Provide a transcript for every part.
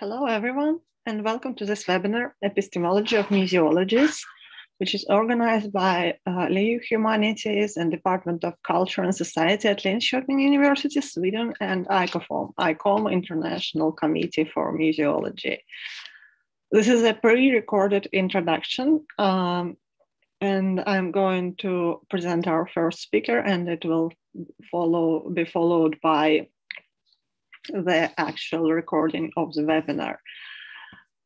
Hello, everyone, and welcome to this webinar, Epistemology of Museologies, which is organized by LiU Humanities and Department of Culture and Society at Linköping University, Sweden, and ICOM, International Committee for Museology. This is a pre-recorded introduction, and I'm going to present our first speaker, and it will be followed by the actual recording of the webinar.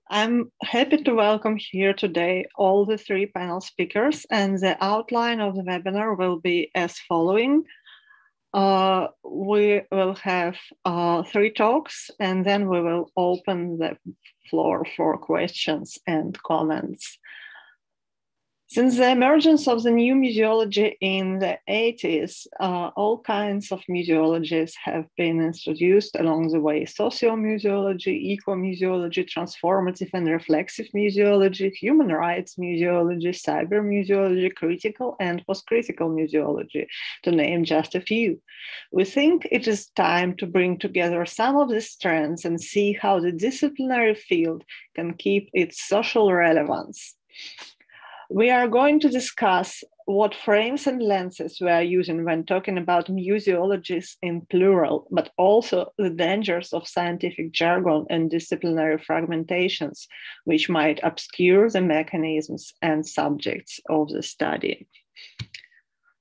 I'm happy to welcome here today all the three panel speakers, and the outline of the webinar will be as following. We will have three talks, and then we will open the floor for questions and comments. Since the emergence of the new museology in the 80s, all kinds of museologies have been introduced along the way: socio-museology, eco-museology, transformative and reflexive museology, human rights museology, cyber museology, critical and post-critical museology, to name just a few. We think it is time to bring together some of these trends and see how the disciplinary field can keep its social relevance. We are going to discuss what frames and lenses we are using when talking about museologies in plural, but also the dangers of scientific jargon and disciplinary fragmentations, which might obscure the mechanisms and subjects of the study.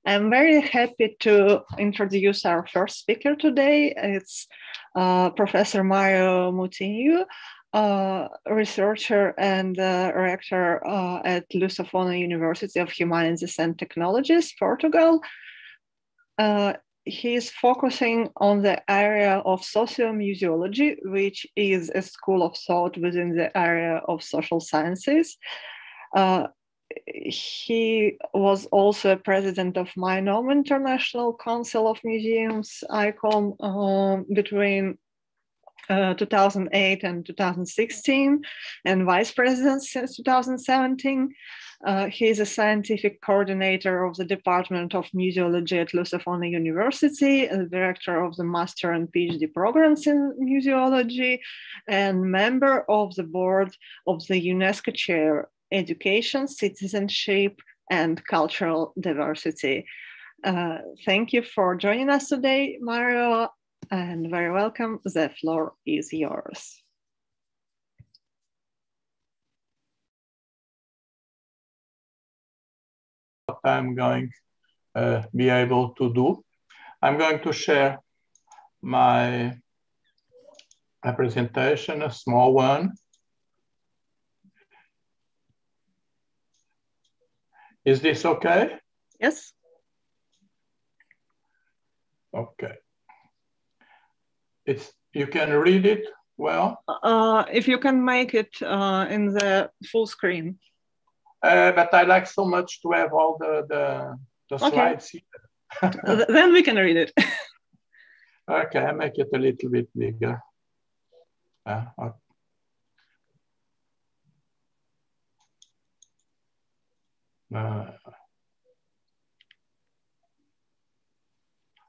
I'm very happy to introduce our first speaker today. It's Professor Mario Moutinho, researcher and rector at Lusofona University of Humanities and Technologies, Portugal. He is focusing on the area of socio-museology, which is a school of thought within the area of social sciences. He was also a president of MINOM International Council of Museums, ICOM, between 2008 and 2016, and vice president since 2017. He is a scientific coordinator of the Department of Museology at Lusofona University, the director of the Master and PhD programs in Museology, and member of the board of the UNESCO Chair, Education, Citizenship, and Cultural Diversity. Thank you for joining us today, Mario, and very welcome. The floor is yours. What I'm going to be able to do. I'm going to share my presentation, a small one. Is this okay? Yes. Okay. You can read it well? If you can make it in the full screen. But I like so much to have all the slides here. Then we can read it. Okay, I make it a little bit bigger.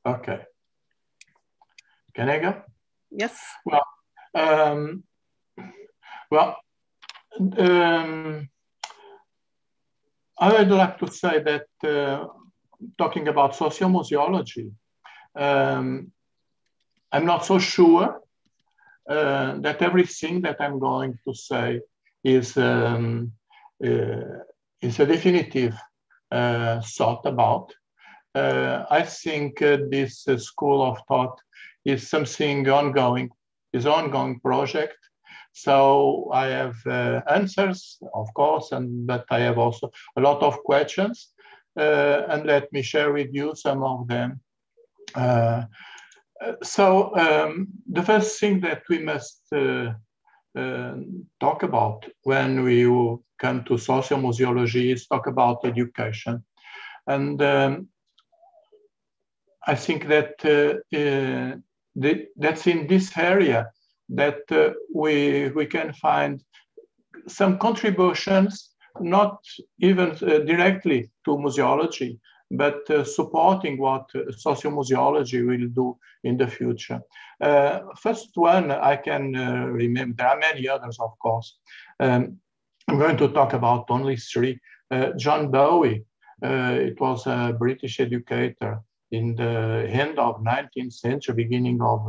Okay. Can I go? Yes. Well, I would like to say that talking about sociomuseology, I'm not so sure that everything that I'm going to say is a definitive thought about. I think this school of thought is something ongoing, is an ongoing project. So I have answers, of course, but I have also a lot of questions, and let me share with you some of them. The first thing that we must talk about when we come to sociomuseology is talk about education. And I think that that's in this area that we can find some contributions, not even directly to museology, but supporting what sociomuseology will do in the future. First one I can remember, there are many others, of course. I'm going to talk about only three. John Dewey, it was a British educator in the end of 19th century, beginning of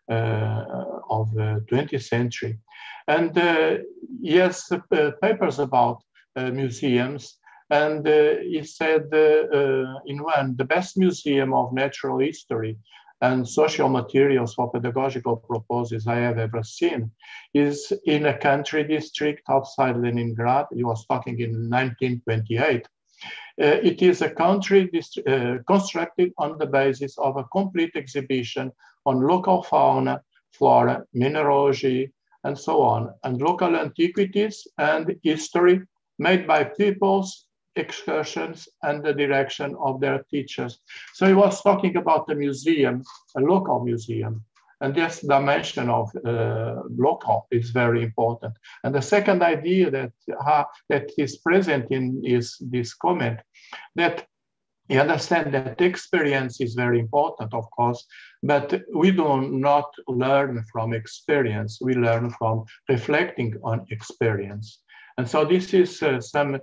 20th century. And he has papers about museums. And he said in one, the best museum of natural history and social materials for pedagogical purposes I have ever seen is in a country district outside Leningrad. He was talking in 1928. It is a country constructed on the basis of a complete exhibition on local fauna, flora, mineralogy, and so on, and local antiquities and history made by people's excursions and the direction of their teachers. So he was talking about a museum, a local museum, and this dimension of local is very important. And the second idea that is present in this comment, that you understand that experience is very important, of course, but we do not learn from experience, we learn from reflecting on experience. And so this is some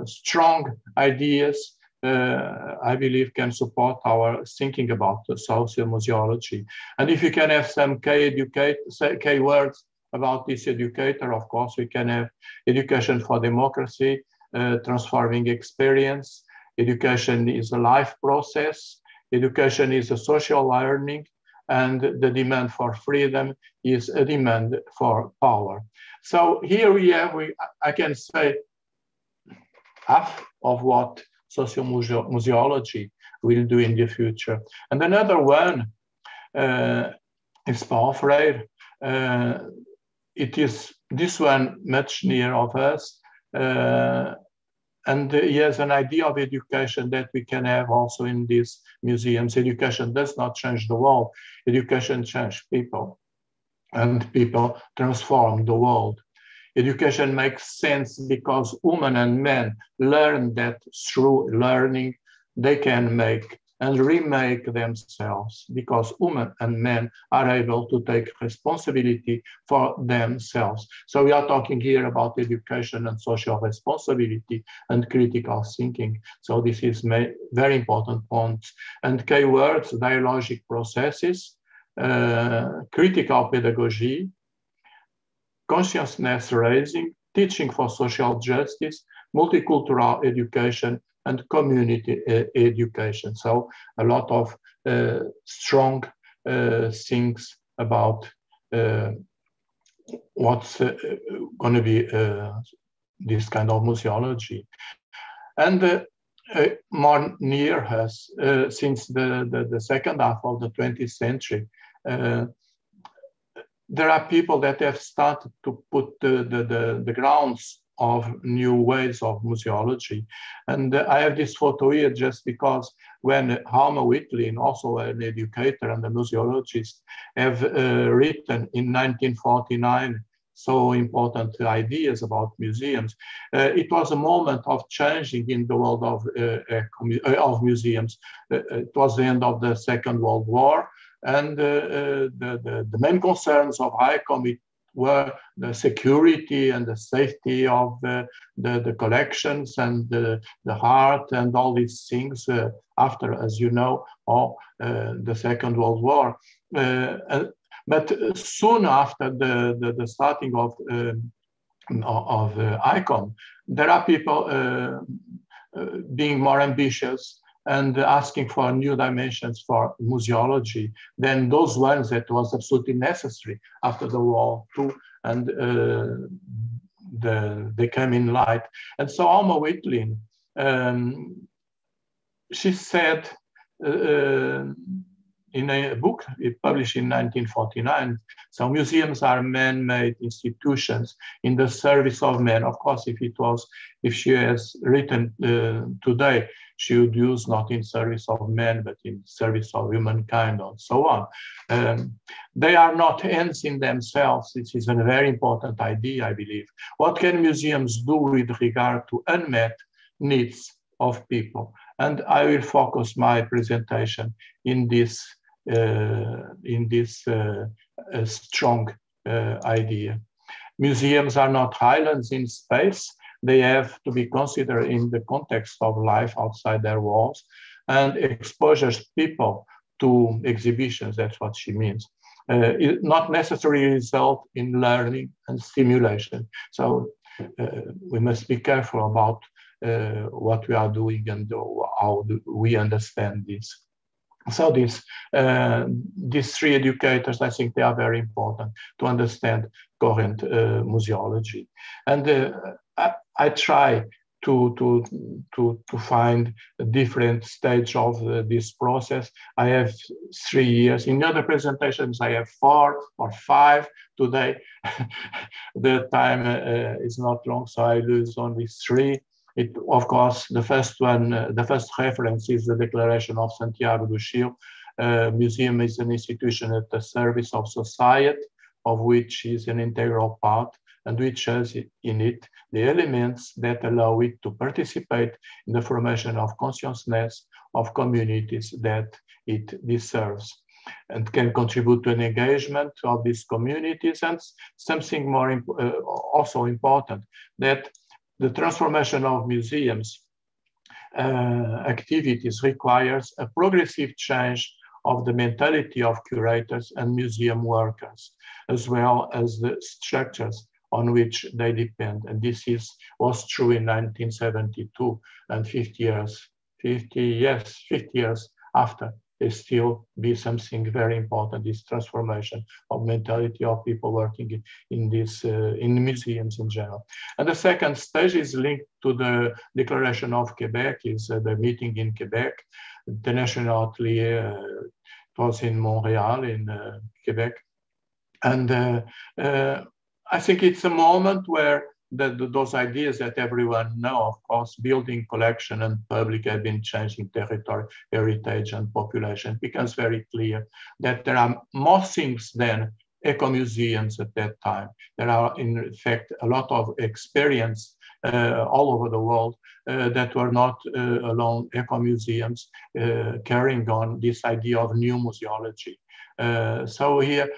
strong ideas I believe can support our thinking about the sociomuseology. And if you can have some key words about this educator, of course, we can have education for democracy, transforming experience. Education is a life process. Education is a social learning, and the demand for freedom is a demand for power. So here we have, I can say, half of what sociomuseology will do in the future. And another one is Paulo Freire. It is this one much near of us. And he has an idea of education that we can have also in these museums. Education does not change the world. Education changes people, and people transform the world. Education makes sense because women and men learn that through learning they can make and remake themselves, because women and men are able to take responsibility for themselves. So we are talking here about education and social responsibility and critical thinking. So this is very important points. And key words: dialogic processes, critical pedagogy, consciousness raising, teaching for social justice, multicultural education, and community education. So a lot of strong things about what's going to be this kind of museology. And more near us, since the second half of the 20th century, there are people that have started to put the grounds of new ways of museology. And I have this photo here just because when Halma Wheatley, also an educator and a museologist, have written in 1949 so important ideas about museums, it was a moment of changing in the world of museums. It was the end of the Second World War, and the main concerns of ICOM were the security and the safety of the collections and the art and all these things after, as you know, the Second World War. But soon after the starting of ICOM, there are people being more ambitious and asking for new dimensions for museology than those ones that was absolutely necessary after the war too, and they came in light. And so Halma Wheatley, she said in a book published in 1949, so museums are man-made institutions in the service of men. Of course, if she has written today, she would use not in service of men, but in service of humankind and so on. They are not ends in themselves. This is a very important idea, I believe. What can museums do with regard to unmet needs of people? And I will focus my presentation in this strong idea. Museums are not islands in space. They have to be considered in the context of life outside their walls, and exposures people to exhibitions. That's what she means. It not necessarily result in learning and stimulation. So we must be careful about what we are doing and how we understand this. So these three educators, I think they are very important to understand current museology. And I try to find a different stage of this process. I have 3 years. In other presentations, I have 4 or 5. Today, the time is not long, so I lose only 3. Of course, the first one, the first reference is the Declaration of Santiago do Chile. Museum is an institution at the service of society, of which is an integral part, and which has in it the elements that allow it to participate in the formation of consciousness of communities that it deserves, and can contribute to an engagement of these communities. And something more also important, that the transformation of museums activities requires a progressive change of the mentality of curators and museum workers, as well as the structures on which they depend. And this was true in 1972, and 50 years after, it still be something very important, this transformation of mentality of people working in museums in general. And the second stage is linked to the Declaration of Quebec, is the meeting in Quebec. The National Atelier was in Montreal, in Quebec. And I think it's a moment where those ideas that everyone knows, of course, building, collection, and public have been changing territory, heritage, and population. It becomes very clear that there are more things than eco-museums at that time. There are, in fact, a lot of experience all over the world that were not alone eco-museums carrying on this idea of new museology. So here,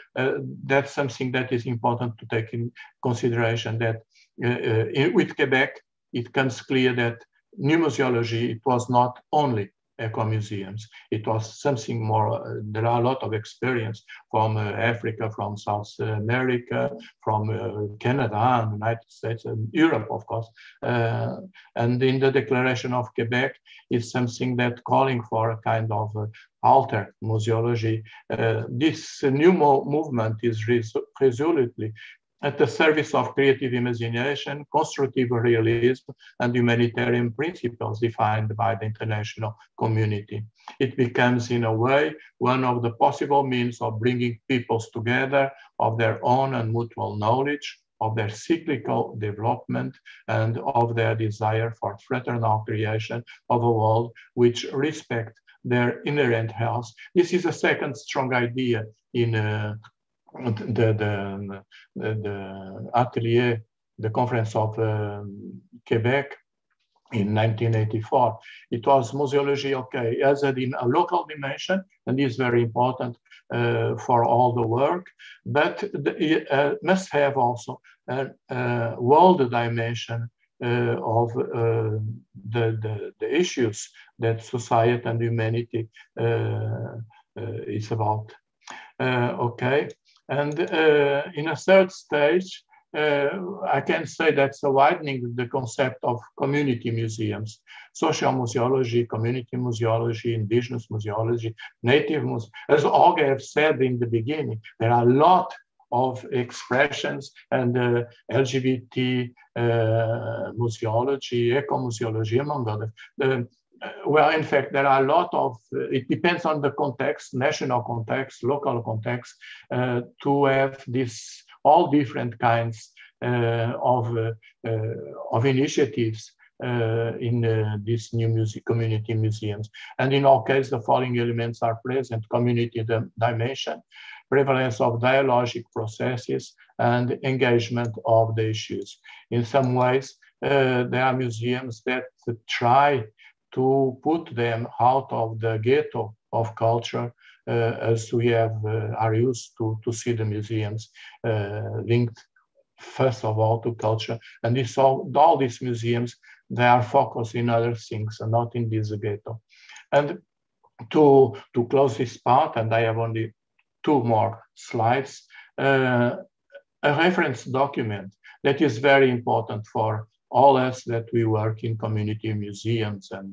that's something that is important to take in consideration, that with Quebec, it comes clear that new museology, it was not only eco-museums, it was something more. There are a lot of experience from Africa, from South America, from Canada, and the United States, and Europe, of course. And in the Declaration of Quebec, it's something that calling for a kind of altered museology. This new movement is resolutely at the service of creative imagination, constructive realism, and humanitarian principles defined by the international community. It becomes, in a way, one of the possible means of bringing peoples together, of their own and mutual knowledge, of their cyclical development, and of their desire for fraternal creation of a world which respects their inherent health. This is a second strong idea in the Atelier, the Conference of Quebec in 1984. It was museology, okay, as a local dimension, and is very important for all the work, but it must have also a world dimension of the issues that society and humanity is about. Okay. And in a third stage, I can say that's a widening the concept of community museums, social museology, community museology, indigenous museology, native museology. As Olga have said in the beginning, there are a lot of expressions, and LGBT museology, eco-museology, among others. Well, in fact, there are a lot of, it depends on the context, national context, local context, to have this, all different kinds of initiatives in these new community museums. And in all cases, the following elements are present: community dimension, prevalence of dialogic processes, and engagement of the issues. In some ways, there are museums that try to put them out of the ghetto of culture, as we are used to see the museums linked first of all to culture. And all these museums, they are focused in other things and not in this ghetto. And to close this part, and I have only 2 more slides, a reference document that is very important for all us that we work in community museums and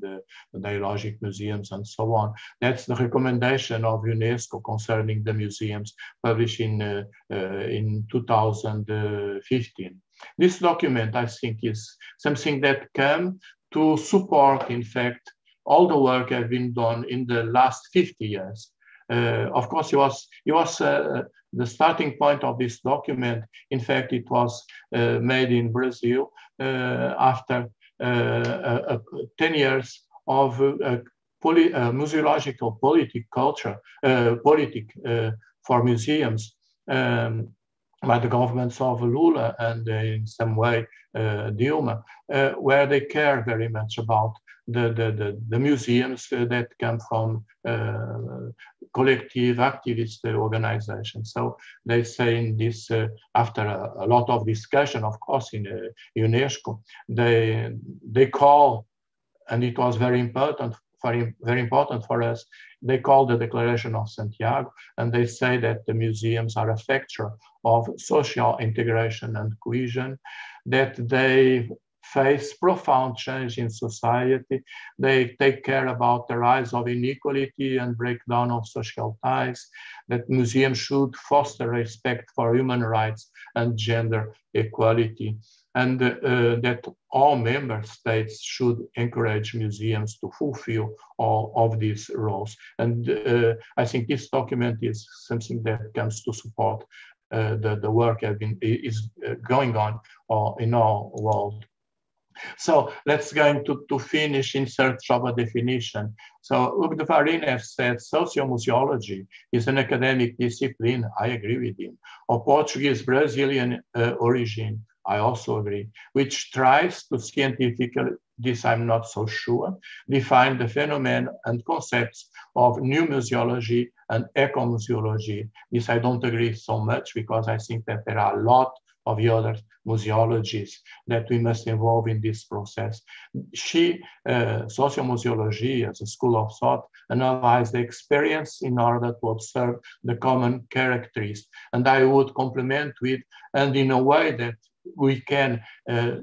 dialogic museums and so on. That's the recommendation of UNESCO concerning the museums, published in 2015. This document, I think, is something that can to support, in fact, all the work have been done in the last 50 years. Of course, it was the starting point of this document. In fact, it was made in Brazil after 10 years of museological politic for museums by the governments of Lula and in some way Dilma, where they care very much about the museums that come from collective activist organizations. So they say in this, after a lot of discussion, of course, in UNESCO, they call, and it was very important for us, they call the Declaration of Santiago, and they say that the museums are a factor of social integration and cohesion, that they face profound change in society. They take care about the rise of inequality and breakdown of social ties, that museums should foster respect for human rights and gender equality, and that all member states should encourage museums to fulfill all of these roles. And I think this document is something that comes to support the work is going on in our world. So let's go to finish in search of a definition. So Ugdevarinev said sociomuseology is an academic discipline. I agree with him. Of Portuguese Brazilian origin. I also agree, which tries to scientifically, this I'm not so sure, define the phenomenon and concepts of new museology and ecomuseology. This I don't agree so much, because I think that there are a lot of the other museologies that we must involve in this process. Sociomuseology, as a school of thought, analyzes the experience in order to observe the common characteristics. And I would complement with, and in a way that we can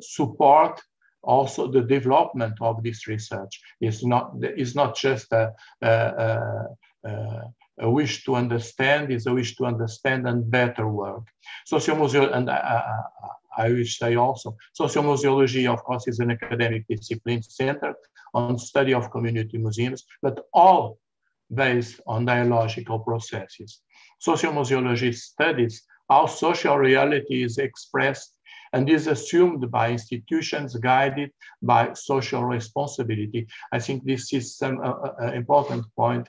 support also the development of this research. It's not just a wish to understand, it's a wish to understand and better work. Sociomuseology, and I will say also, sociomuseology, of course, is an academic discipline centered on study of community museums, but all based on dialogical processes. Sociomuseology studies how social reality is expressed and is assumed by institutions guided by social responsibility. I think this is some important point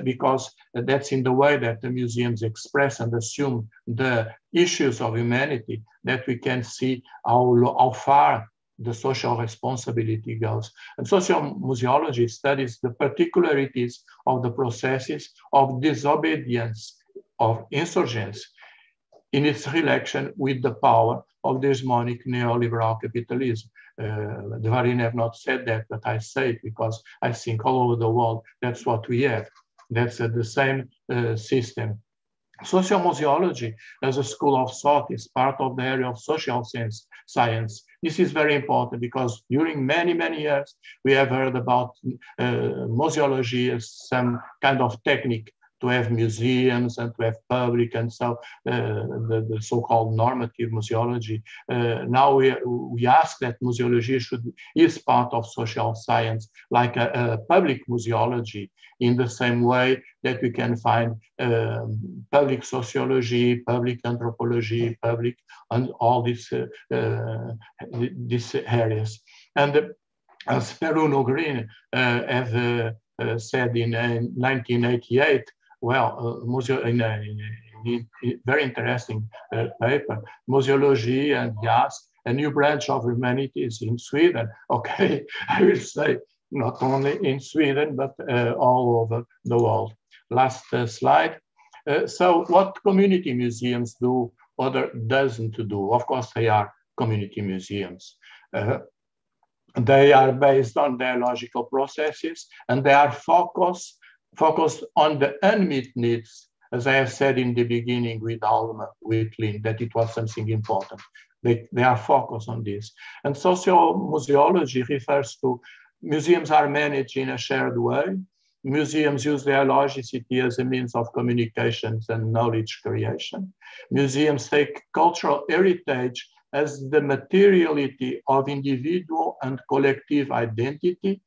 because that's in the way that the museums express and assume the issues of humanity that we can see how far the social responsibility goes. And sociomuseology studies the particularities of the processes of disobedience, of insurgence, in its relation with the power of the hegemonic neoliberal capitalism. Dvarin have not said that, but I say it because I think all over the world, that's what we have. That's the same system. Sociomuseology as a school of thought is part of the area of social science. This is very important because during many, many years, we have heard about museology as some kind of technique to have museums and to have public, and so the so-called normative museology. Now we ask that museology is part of social science, like a public museology, in the same way that we can find public sociology, public anthropology, public, and all these areas. And as Peru Green have said in 1988, well, in a very interesting paper, Museology and JAS, a new branch of humanities in Sweden. Okay, I will say not only in Sweden, but all over the world. Last slide. So what community museums do or doesn't do? Of course, they are community museums. They are based on dialogical processes, and they are focused on the unmet needs, as I have said in the beginning with Alma Whitley, that it was something important. They are focused on this. And sociomuseology refers to museums are managed in a shared way. Museums use dialogicity as a means of communications and knowledge creation. Museums take cultural heritage as the materiality of individual and collective identity.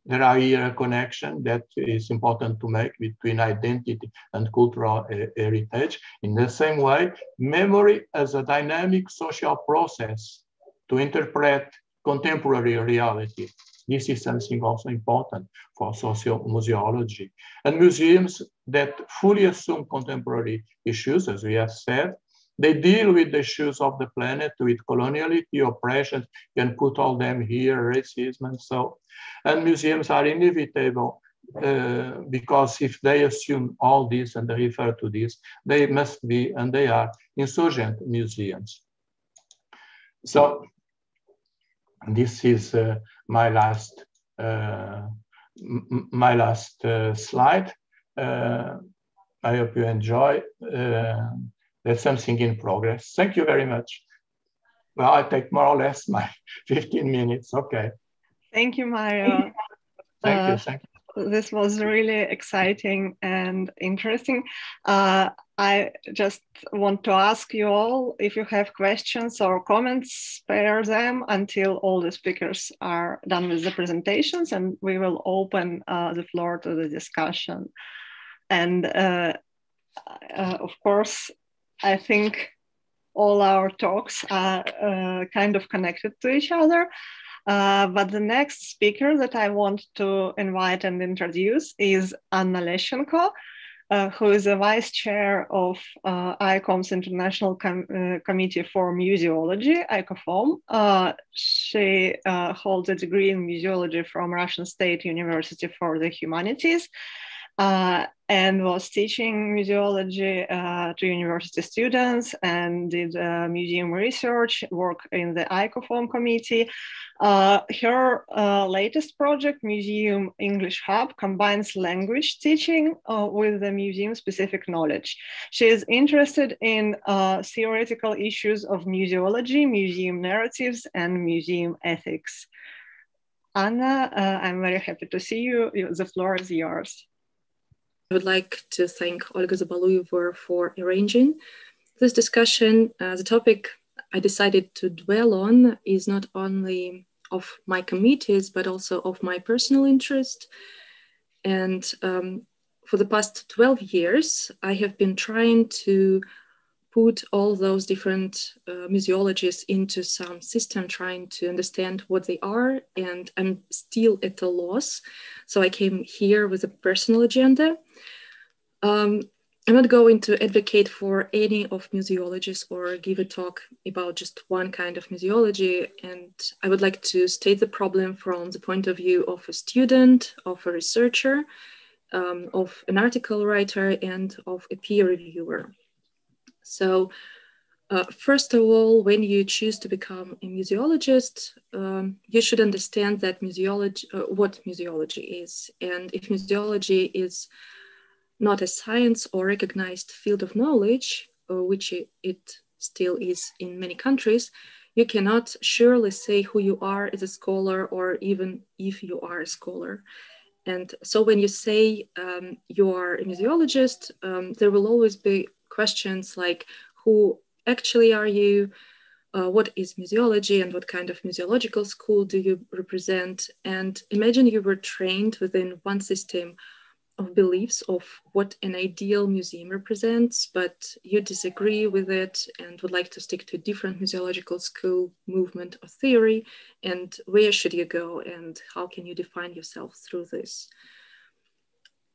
There are here a connection that is important to make between identity and cultural heritage. In the same way, memory as a dynamic social process to interpret contemporary reality. This is something also important for sociomuseology. And museums that fully assume contemporary issues, as we have said, they deal with the issues of the planet, with coloniality, oppression, can put all them here, racism and so. And museums are inevitable because if they assume all this and they refer to this, they must be, and they are, insurgent museums. So this is my last slide. I hope you enjoy. That's something in progress. Thank you very much. Well, I take more or less my 15 minutes. Okay. Thank you, Mario. Thank you. This was really exciting and interesting. I just want to ask you all if you have questions or comments, spare them until all the speakers are done with the presentations, and we will open the floor to the discussion. And of course, I think all our talks are kind of connected to each other. But the next speaker that I want to invite and introduce is Anna Lещенко, who is a vice chair of ICOM's International Committee for Museology, ICOFOM. She holds a degree in museology from Russian State University for the Humanities. And was teaching museology to university students and did museum research, work in the ICOFOM committee. Her latest project, Museum English Hub, combines language teaching with the museum-specific knowledge. She is interested in theoretical issues of museology, museum narratives, and museum ethics. Anna, I'm very happy to see you. The floor is yours. I would like to thank Olga Zabalueva for arranging this discussion. The topic I decided to dwell on is not only of my committees, but also of my personal interest. And for the past 12 years, I have been trying to put all those different museologies into some system, trying to understand what they are, and I'm still at a loss. So I came here with a personal agenda. I'm not going to advocate for any of museologies or give a talk about just one kind of museology. And I would like to state the problem from the point of view of a student, of a researcher, of an article writer, and of a peer reviewer. So first of all, when you choose to become a museologist, you should understand that what museology is. And if museology is not a science or recognized field of knowledge, which it still is in many countries, you cannot surely say who you are as a scholar, or even if you are a scholar. And so when you say you are a museologist, there will always be questions like, who actually are you? What is museology, and what kind of museological school do you represent? And imagine you were trained within one system of beliefs of what an ideal museum represents, but you disagree with it and would like to stick to a different museological school, movement, or theory. And where should you go, and how can you define yourself through this?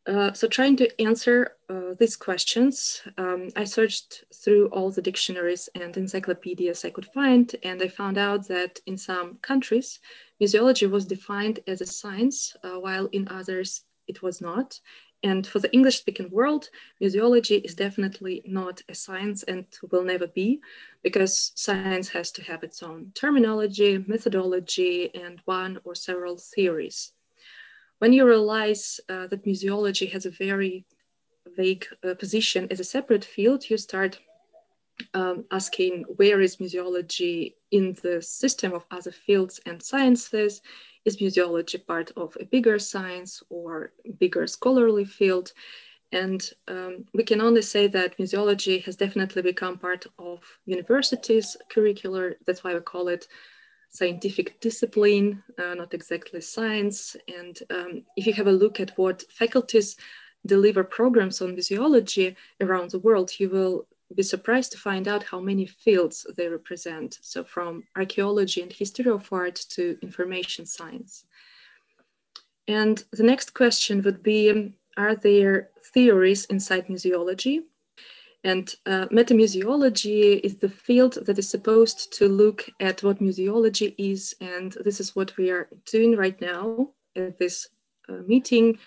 So trying to answer these questions, I searched through all the dictionaries and encyclopedias I could find, and I found out that in some countries, museology was defined as a science, while in others it was not. And for the English-speaking world, museology is definitely not a science and will never be, because science has to have its own terminology, methodology, and one or several theories. When you realize that museology has a very vague position as a separate field, you start asking, where is museology in the system of other fields and sciences? Is museology part of a bigger science or bigger scholarly field? And we can only say that museology has definitely become part of universities' curricular. That's why we call it scientific discipline, not exactly science. And if you have a look at what faculties deliver programs on museology around the world, you will be surprised to find out how many fields they represent. So from archaeology and history of art to information science. And the next question would be, are there theories inside museology? And metamuseology is the field that is supposed to look at what museology is. And this is what we are doing right now at this meeting.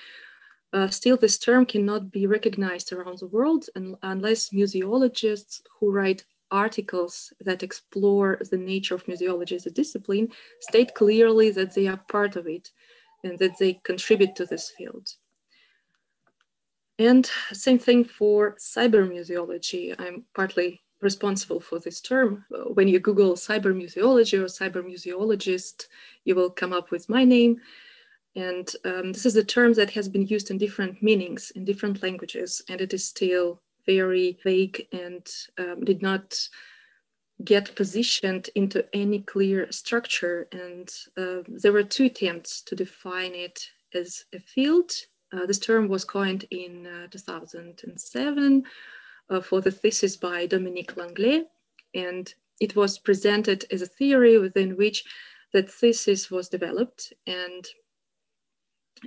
Still, this term cannot be recognized around the world unless museologists who write articles that explore the nature of museology as a discipline state clearly that they are part of it and that they contribute to this field. And same thing for cybermuseology. I'm partly responsible for this term. When you Google cybermuseology or cybermuseologist, you will come up with my name. And this is a term that has been used in different meanings in different languages, and it is still very vague and did not get positioned into any clear structure. And there were two attempts to define it as a field. This term was coined in 2007 for the thesis by Dominique Langlais, and it was presented as a theory within which that thesis was developed. And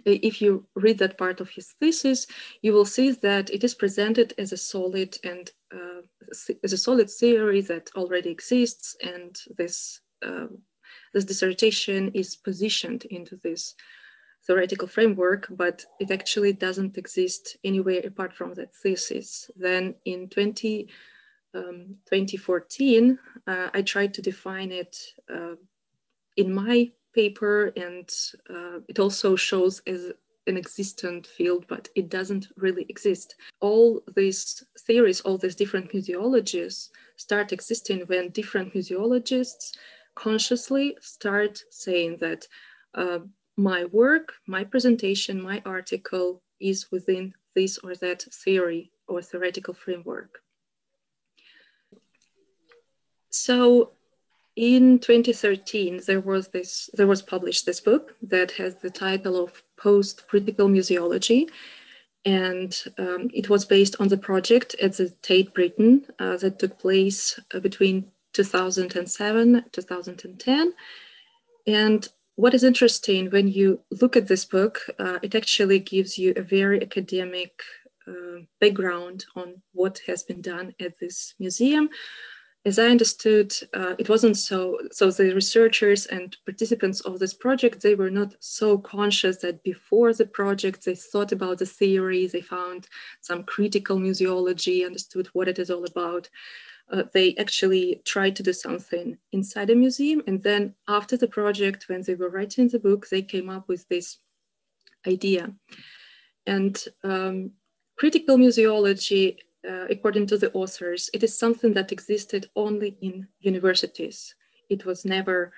if you read that part of his thesis, you will see that it is presented as a solid and as a solid theory that already exists, and this dissertation is positioned into this theoretical framework, but it actually doesn't exist anywhere apart from that thesis. Then in 2014, I tried to define it in my paper, and it also shows as an existent field, but it doesn't really exist. All these theories, all these different museologies start existing when different museologists consciously start saying that my work, my presentation, my article is within this or that theory or theoretical framework. So in 2013, there was published this book that has the title of Post-Critical Museology, and it was based on the project at the Tate Britain that took place between 2007 2010. And what is interesting when you look at this book, it actually gives you a very academic background on what has been done at this museum. As I understood, it wasn't so the researchers and participants of this project, they were not so conscious that before the project, they thought about the theory, they found some critical museology, understood what it is all about. They actually tried to do something inside a museum. And then after the project, when they were writing the book, they came up with this idea. And critical museology, according to the authors, it is something that existed only in universities. It was never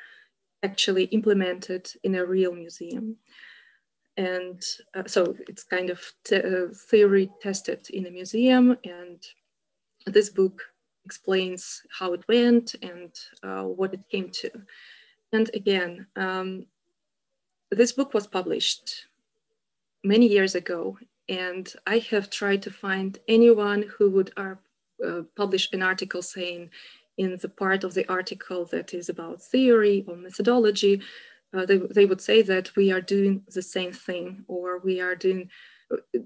actually implemented in a real museum. And so it's kind of theory tested in a museum. And this book explains how it went and what it came to. And again, this book was published many years ago, and I have tried to find anyone who would publish an article saying in the part of the article that is about theory or methodology, they would say that we are doing the same thing, or we are doing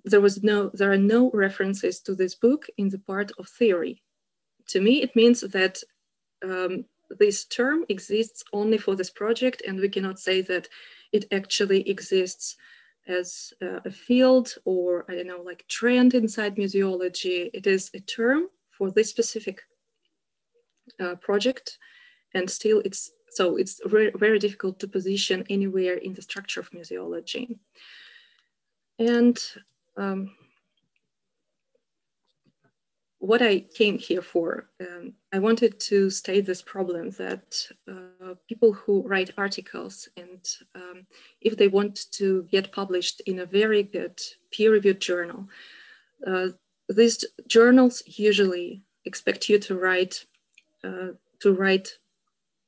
there are no references to this book in the part of theory. To me, it means that this term exists only for this project, and we cannot say that it actually exists as a field or, I don't know, like trend inside museology. It is a term for this specific project, and still it's very, very difficult to position anywhere in the structure of museology. And what I came here for, I wanted to state this problem that people who write articles, and if they want to get published in a very good peer-reviewed journal, these journals usually expect you to write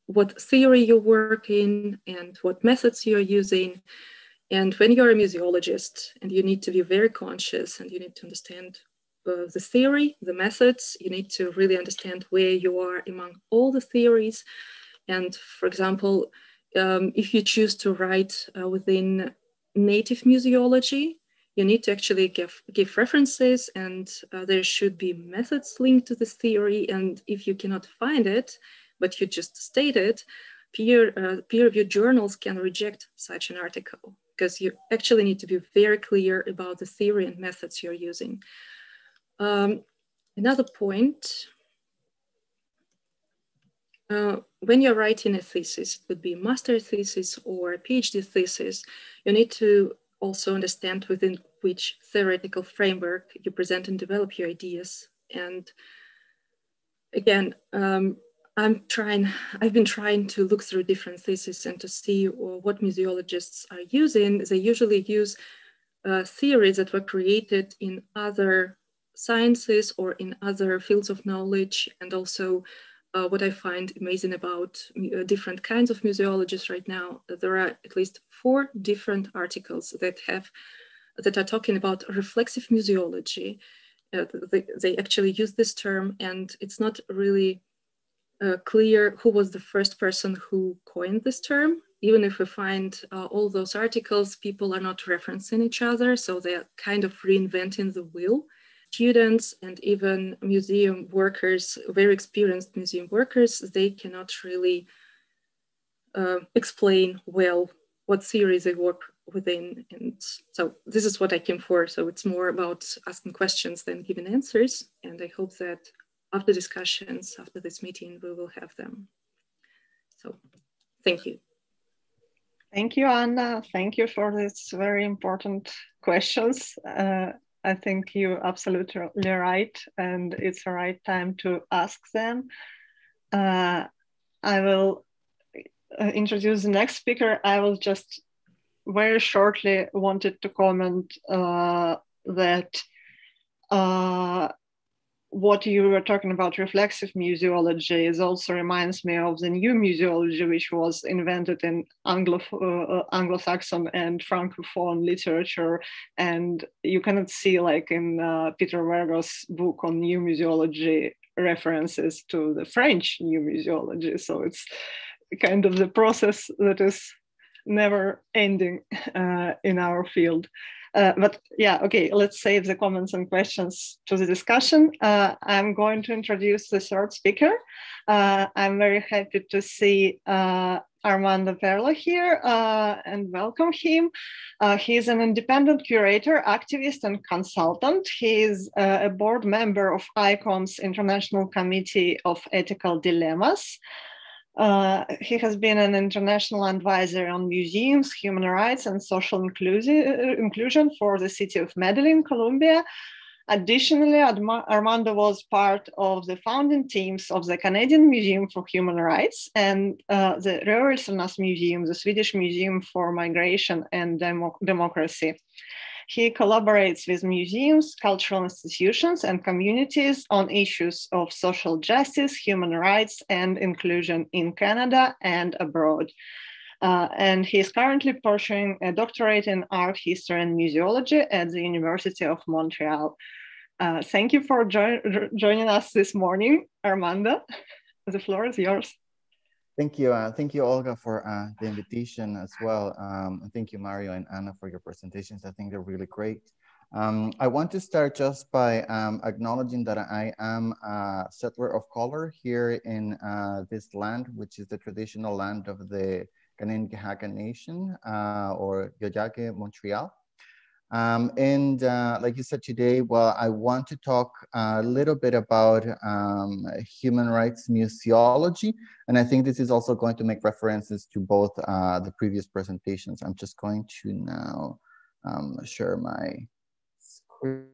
what theory you work in and what methods you're using. And when you're a museologist, and you need to be very conscious, and you need to understand the theory, the methods, you need to really understand where you are among all the theories. And for example, if you choose to write within native museology, you need to actually give references, and there should be methods linked to this theory. And if you cannot find it, but you just state it, peer-reviewed journals can reject such an article, because you actually need to be very clear about the theory and methods you're using. Another point, when you're writing a thesis, it would be a master thesis or a PhD thesis, you need to also understand within which theoretical framework you present and develop your ideas. And again, I've been trying to look through different theses and to see what museologists are using. They usually use theories that were created in other sciences or in other fields of knowledge. And also what I find amazing about different kinds of museologists right now, there are at least 4 different articles that are talking about reflexive museology. They actually use this term, and it's not really clear who was the first person who coined this term. Even if we find all those articles, people are not referencing each other, so they're kind of reinventing the wheel. Students and even museum workers, very experienced museum workers, they cannot really explain well what theories they work within. And so this is what I came for. So it's more about asking questions than giving answers. And I hope that after discussions, after this meeting, we will have them. So thank you. Thank you, Anna. Thank you for these very important questions. I think you're absolutely right, and it's the right time to ask them. I will introduce the next speaker. I will just very shortly wanted to comment that what you were talking about, reflexive museology, is also reminds me of the new museology, which was invented in Anglo-Saxon and Francophone literature. And you cannot see, like in Peter Vergo's book on new museology, references to the French new museology. So it's kind of the process that is never ending in our field. But yeah, okay, let's save the comments and questions to the discussion. I'm going to introduce the third speaker. I'm very happy to see Armando Perla here and welcome him. He's an independent curator, activist, and consultant. He is a board member of ICOM's International Committee of Ethical Dilemmas. He has been an international advisor on museums, human rights, and social inclusion for the city of Medellin, Colombia. Additionally, Armando was part of the founding teams of the Canadian Museum for Human Rights and the Rörelsernas Museum, the Swedish Museum for Migration and Democracy. He collaborates with museums, cultural institutions, and communities on issues of social justice, human rights, and inclusion in Canada and abroad. And he is currently pursuing a doctorate in art history and museology at the University of Montreal. Thank you for joining us this morning, Armando. The floor is yours. Thank you, Olga, for the invitation as well. And thank you, Mario and Anna, for your presentations. I think they're really great. I want to start just by acknowledging that I am a settler of color here in this land, which is the traditional land of the Kanien'kehá:ka Nation, or Yoyake, Montreal. And like you said today, well, I want to talk a little bit about human rights museology. And I think this is also going to make references to both the previous presentations. I'm just going to now share my screen.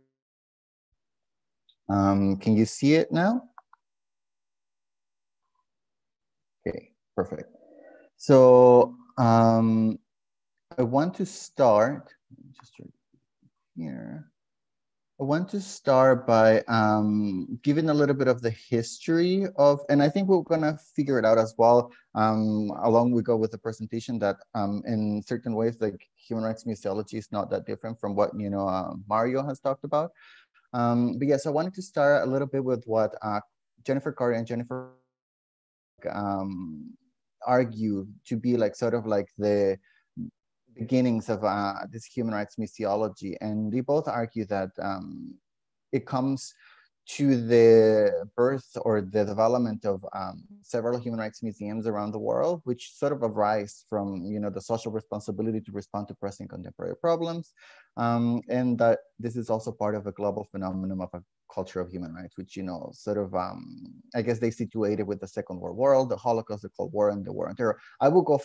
Can you see it now? Okay, perfect. So I want to start, just here. I want to start by giving a little bit of the history of, and I think we're gonna figure it out as well along we go with the presentation, that in certain ways, like human rights museology is not that different from what, you know, Mario has talked about. But yes, I wanted to start a little bit with what Jennifer Carter and Jennifer argue to be like sort of like the beginnings of this human rights museology. And they both argue that it comes to the birth or the development of several human rights museums around the world, which sort of arise from, you know, the social responsibility to respond to pressing contemporary problems. And that this is also part of a global phenomenon of a culture of human rights, which, you know, sort of, I guess they situated with the Second World War, the Holocaust, the Cold War, and the War on Terror. I will go,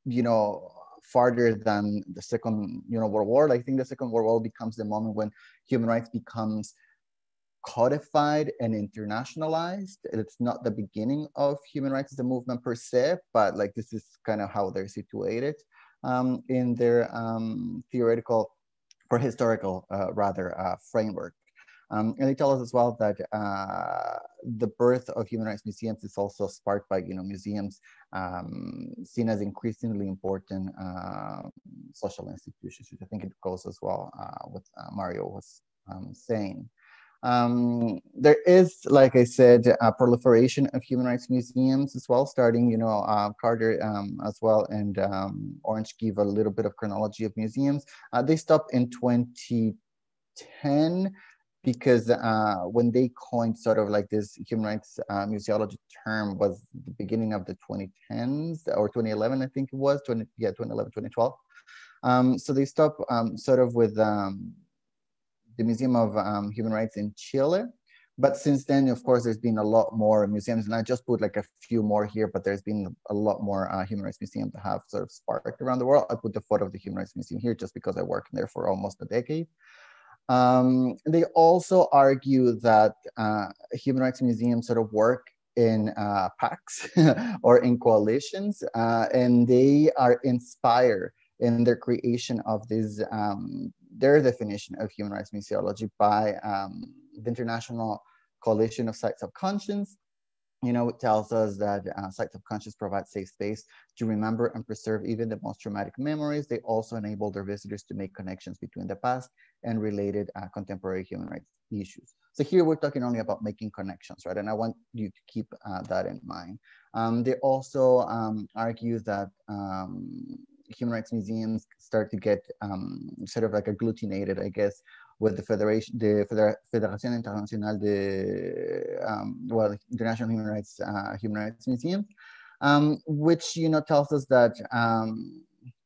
you know, farther than the Second, you know, World War. I think the Second World War becomes the moment when human rights becomes codified and internationalized. It's not the beginning of human rights as a movement per se, but like this is kind of how they're situated in their theoretical or historical framework. And they tell us as well that the birth of human rights museums is also sparked by, you know, museums seen as increasingly important social institutions, which I think it goes as well with Mario was saying. There is, like I said, a proliferation of human rights museums as well, starting, you know, Carter as well, and Orange give a little bit of chronology of museums. They stopped in 2010 because when they coined sort of like this human rights museology term was the beginning of the 2010s or 2011, I think it was, 2011, 2012. So they stopped sort of with the Museum of Human Rights in Chile. But since then, of course, there's been a lot more museums, and I just put like a few more here, but there's been a lot more human rights museums that have sort of sparked around the world. I put the photo of the Human Rights Museum here just because I worked there for almost a decade. They also argue that human rights museums sort of work in packs or in coalitions, and they are inspired in their creation of this, their definition of human rights museology by the International Coalition of Sites of Conscience. You know, it tells us that sites of conscience provide safe space to remember and preserve even the most traumatic memories. They also enable their visitors to make connections between the past and related contemporary human rights issues. So here we're talking only about making connections, right? And I want you to keep that in mind. They also argue that human rights museums start to get sort of like agglutinated, I guess, with the Federation, the Federación Internacional de, International Human Rights Museum, which, you know, tells us that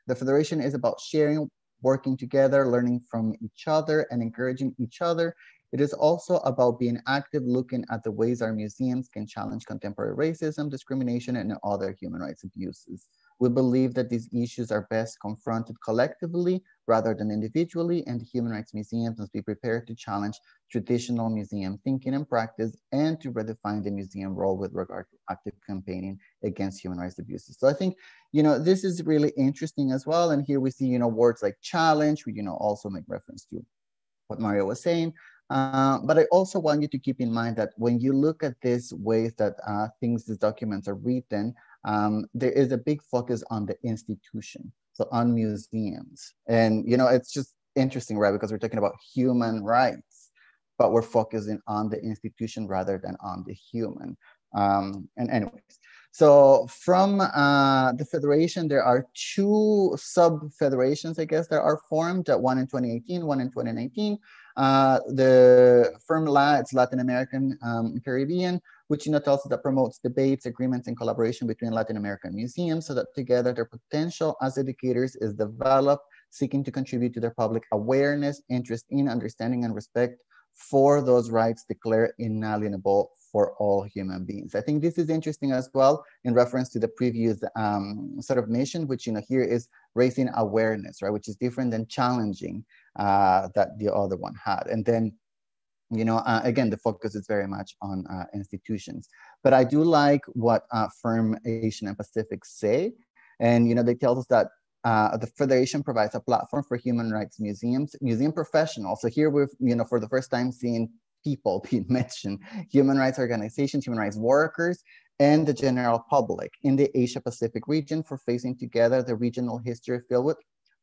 the Federation is about sharing, working together, learning from each other, and encouraging each other. It is also about being active, looking at the ways our museums can challenge contemporary racism, discrimination, and other human rights abuses. We believe that these issues are best confronted collectively rather than individually, and human rights museums must be prepared to challenge traditional museum thinking and practice and to redefine the museum role with regard to active campaigning against human rights abuses. So I think, you know, this is really interesting as well. And here we see, you know, words like challenge, we, you know, also make reference to what Mario was saying. But I also want you to keep in mind that when you look at these ways that these documents are written, there is a big focus on the institution, so on museums. And, you know, it's just interesting, right? Because we're talking about human rights, but we're focusing on the institution rather than on the human. And anyways, So from the federation, there are two sub-federations, I guess, that are formed, one in 2018, one in 2019. The FIRMLA, it's Latin American Caribbean, which tells us that promotes debates, agreements, and collaboration between Latin American museums so that together their potential as educators is developed, seeking to contribute to their public awareness, interest in, understanding, and respect for those rights declared inalienable for all human beings. I think this is interesting as well in reference to the previous sort of mission, which here is raising awareness, right, which is different than challenging that the other one had. And then, again, the focus is very much on institutions. But I do like what FIRM Asian and Pacific say, and they tell us that the Federation provides a platform for human rights museums, museum professionals. So here we've, for the first time seeing people being mentioned, human rights organizations, human rights workers, and the general public in the Asia Pacific region for facing together the regional history filled with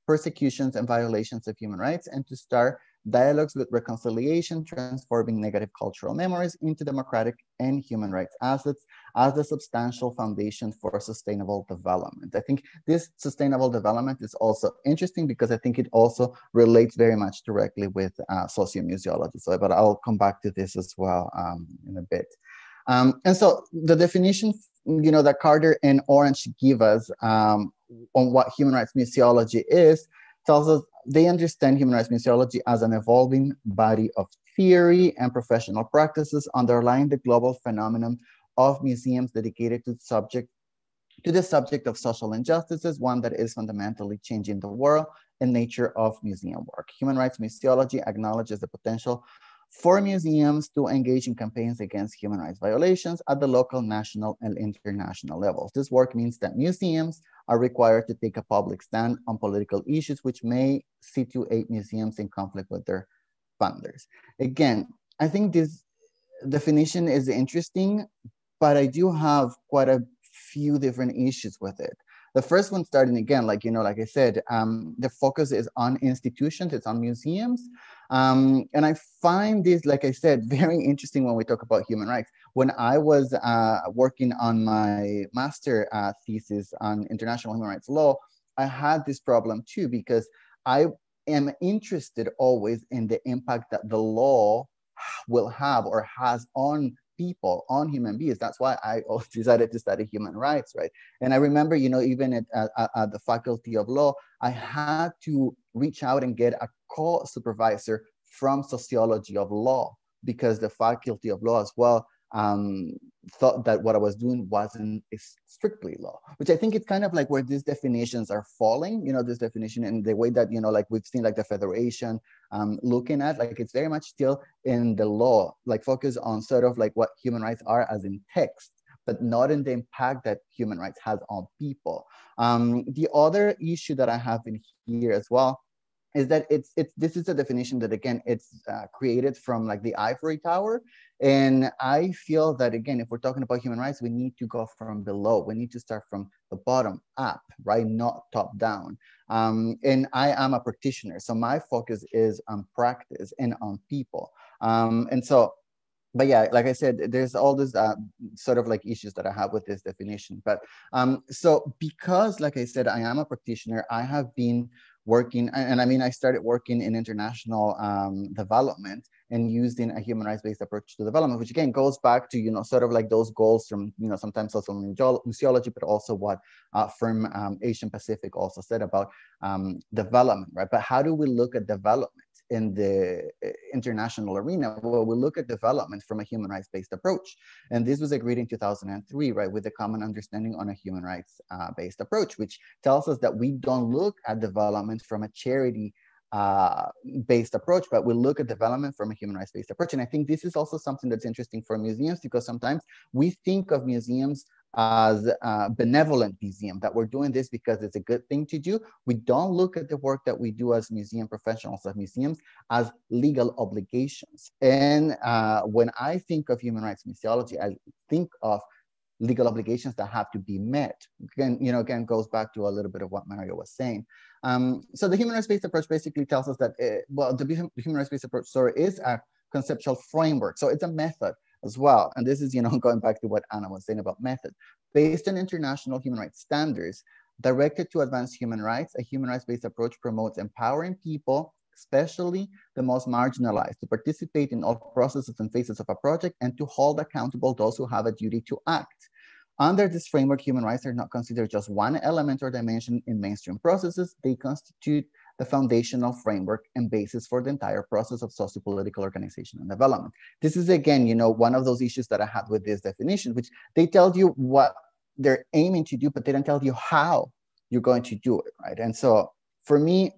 persecutions and violations of human rights, and to start dialogues with reconciliation, transforming negative cultural memories into democratic and human rights assets as the substantial foundation for sustainable development. I think this sustainable development is also interesting because I think it also relates very much directly with sociomuseology. So, but I'll come back to this as well in a bit. And so the definition, that Carter and Orange give us on what human rights museology is, tells us they understand human rights museology as an evolving body of theory and professional practices underlying the global phenomenon of museums dedicated to the subject of social injustices, one that is fundamentally changing the world and nature of museum work. Human rights museology acknowledges the potential for museums to engage in campaigns against human rights violations at the local, national, and international levels. This work means that museums are required to take a public stand on political issues which may situate museums in conflict with their funders. Again, I think this definition is interesting, but I do have quite a few different issues with it. The first one, starting again, like I said, the focus is on institutions, it's on museums. And I find this, like I said, very interesting when we talk about human rights. When I was working on my master thesis on international human rights law, I had this problem too, because I am interested always in the impact that the law will have or has on people, on human beings. That's why I decided to study human rights, right? And I remember, even at the Faculty of Law, I had to reach out and get a co-supervisor from Sociology of Law, because the Faculty of Law as well thought that what I was doing wasn't strictly law, which I think it's kind of like where these definitions are falling, this definition and the way that, like we've seen, like the Federation looking at, like it's very much still in the law, like focus on sort of like what human rights are as in text, but not in the impact that human rights has on people. The other issue that I have in here as well is that this is a definition that, again, it's created from like the ivory tower. And I feel that, again, if we're talking about human rights, we need to go from below. We need to start from the bottom up, right? Not top down. And I am a practitioner, so my focus is on practice and on people. But yeah, like I said, there's all this sort of like issues that I have with this definition. But so because, like I said, I am a practitioner, I have been working, and I mean, I started working in international development and using a human rights-based approach to development, which again goes back to, sort of like those goals from, sometimes social museology, but also what FIRM Asian Pacific also said about development, right? But how do we look at development in the international arena? Well, we look at development from a human rights-based approach. And this was agreed in 2003, right, with the Common Understanding on a Human Rights-based approach, which tells us that we don't look at development from a charity based approach, but we look at development from a human rights based approach. And I think this is also something that's interesting for museums, because sometimes we think of museums as a benevolent museum, that we're doing this because it's a good thing to do. We don't look at the work that we do as museum professionals of museums as legal obligations. And when I think of human rights museology, I think of legal obligations that have to be met. Again, goes back to a little bit of what Mario was saying. So the human rights-based approach basically tells us that, the human rights-based approach, is a conceptual framework. So it's a method as well. And this is, going back to what Anna was saying about method. Based on international human rights standards, directed to advance human rights, a human rights-based approach promotes empowering people, especially the most marginalized, to participate in all processes and phases of a project and to hold accountable those who have a duty to act. Under this framework, human rights are not considered just one element or dimension in mainstream processes. They constitute the foundational framework and basis for the entire process of socio-political organization and development. This is, again, one of those issues that I had with this definition, which they tell you what they're aiming to do, but they don't tell you how you're going to do it, right? And so for me,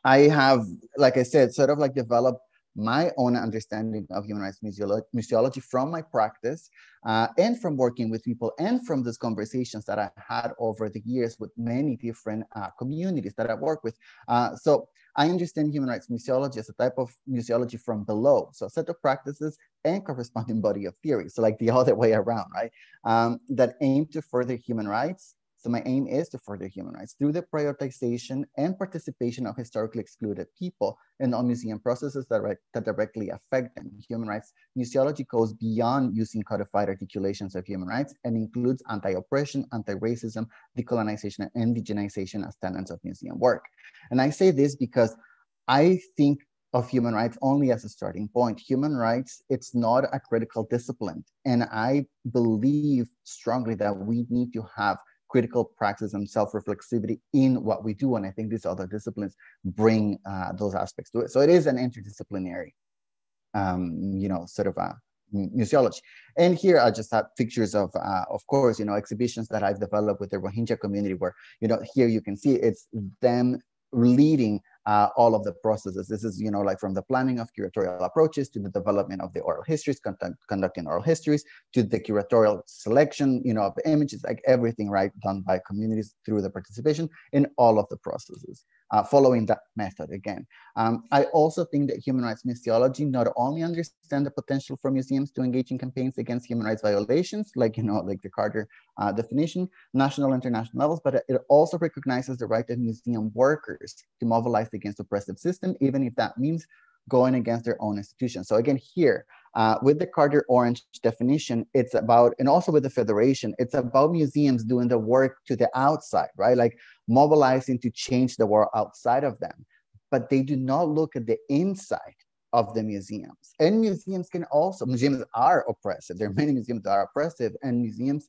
I have, like I said, sort of like developed my own understanding of human rights museology from my practice and from working with people and from these conversations that I had over the years with many different communities that I work with. So I understand human rights museology as a type of museology from below. So a set of practices and corresponding body of theory. So like the other way around, right? That aim to further human rights. So my aim is to further human rights through the prioritization and participation of historically excluded people in all museum processes that directly affect them. Human rights museology goes beyond using codified articulations of human rights and includes anti-oppression, anti-racism, decolonization, and indigenization as tenets of museum work. And I say this because I think of human rights only as a starting point. Human rights, it's not a critical discipline. And I believe strongly that we need to have critical practice and self-reflexivity in what we do. And I think these other disciplines bring those aspects to it. So it is an interdisciplinary, sort of a museology. And here I just have pictures of course, exhibitions that I've developed with the Rohingya community where, here you can see it's them leading all of the processes. This is, like from the planning of curatorial approaches to the development of the oral histories, conducting oral histories, to the curatorial selection, of images, like everything, right, done by communities through the participation in all of the processes, following that method again. I also think that human rights museology not only understand the potential for museums to engage in campaigns against human rights violations, like, like the Carter definition, national and international levels, but it also recognizes the right of museum workers to mobilize against oppressive system, even if that means going against their own institutions. So again, here, with the Carter Orange definition, it's about, and also with the Federation, it's about museums doing the work to the outside, right? Like mobilizing to change the world outside of them. But they do not look at the inside of the museums. And museums are oppressive. There are many museums that are oppressive, and museums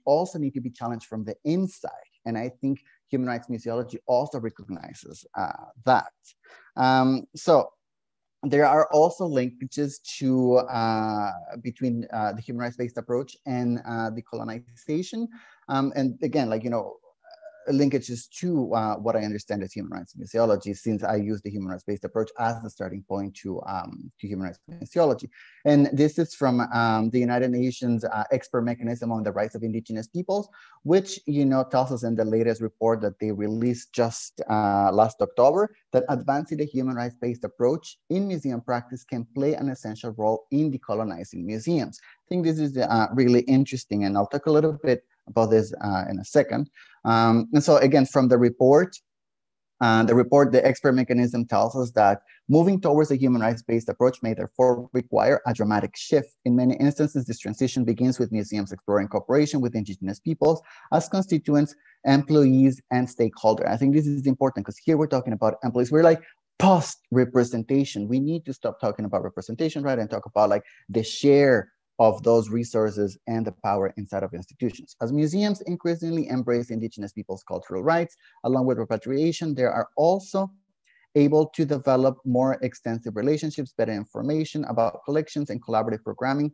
also need to be challenged from the inside. And I think human rights museology also recognizes that. So there are also linkages to between the human rights-based approach and decolonization. And again, like, linkages to what I understand as human rights museology, since I use the human rights-based approach as the starting point to human rights museology. And this is from the United Nations Expert Mechanism on the Rights of Indigenous Peoples, which, tells us in the latest report that they released just last October, that advancing the human rights-based approach in museum practice can play an essential role in decolonizing museums. I think this is really interesting, and I'll talk a little bit about this in a second. And so again, from the report, the expert mechanism tells us that moving towards a human rights-based approach may therefore require a dramatic shift. In many instances, this transition begins with museums exploring cooperation with indigenous peoples as constituents, employees, and stakeholders. I think this is important because here we're talking about employees. We're like post-representation. We need to stop talking about representation, right, and talk about like the share of those resources and the power inside of institutions. As museums increasingly embrace indigenous people's cultural rights, along with repatriation, they are also able to develop more extensive relationships, better information about collections, and collaborative programming,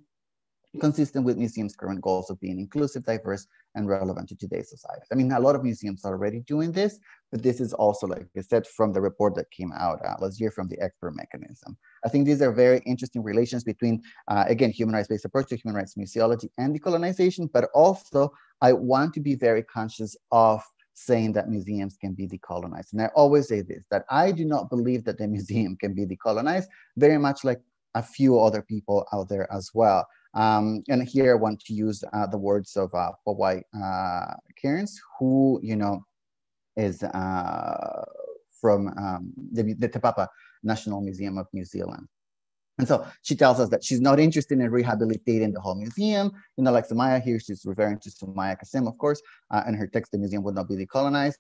consistent with museums' current goals of being inclusive, diverse, and relevant to today's society. I mean, a lot of museums are already doing this, but this is also, like I said, from the report that came out last year from the expert mechanism. I think these are very interesting relations between, again, human rights-based approach to human rights museology and decolonization, but also I want to be very conscious of saying that museums can be decolonized. And I always say this, that I do not believe that the museum can be decolonized, very much like a few other people out there as well. And here I want to use the words of Powai Cairns, who, is from the Te Papa National Museum of New Zealand. And so she tells us that she's not interested in rehabilitating the whole museum. You know, like Sumaya here, she's referring to Sumaya Kasim, of course, and her text, "The museum would not be decolonized,"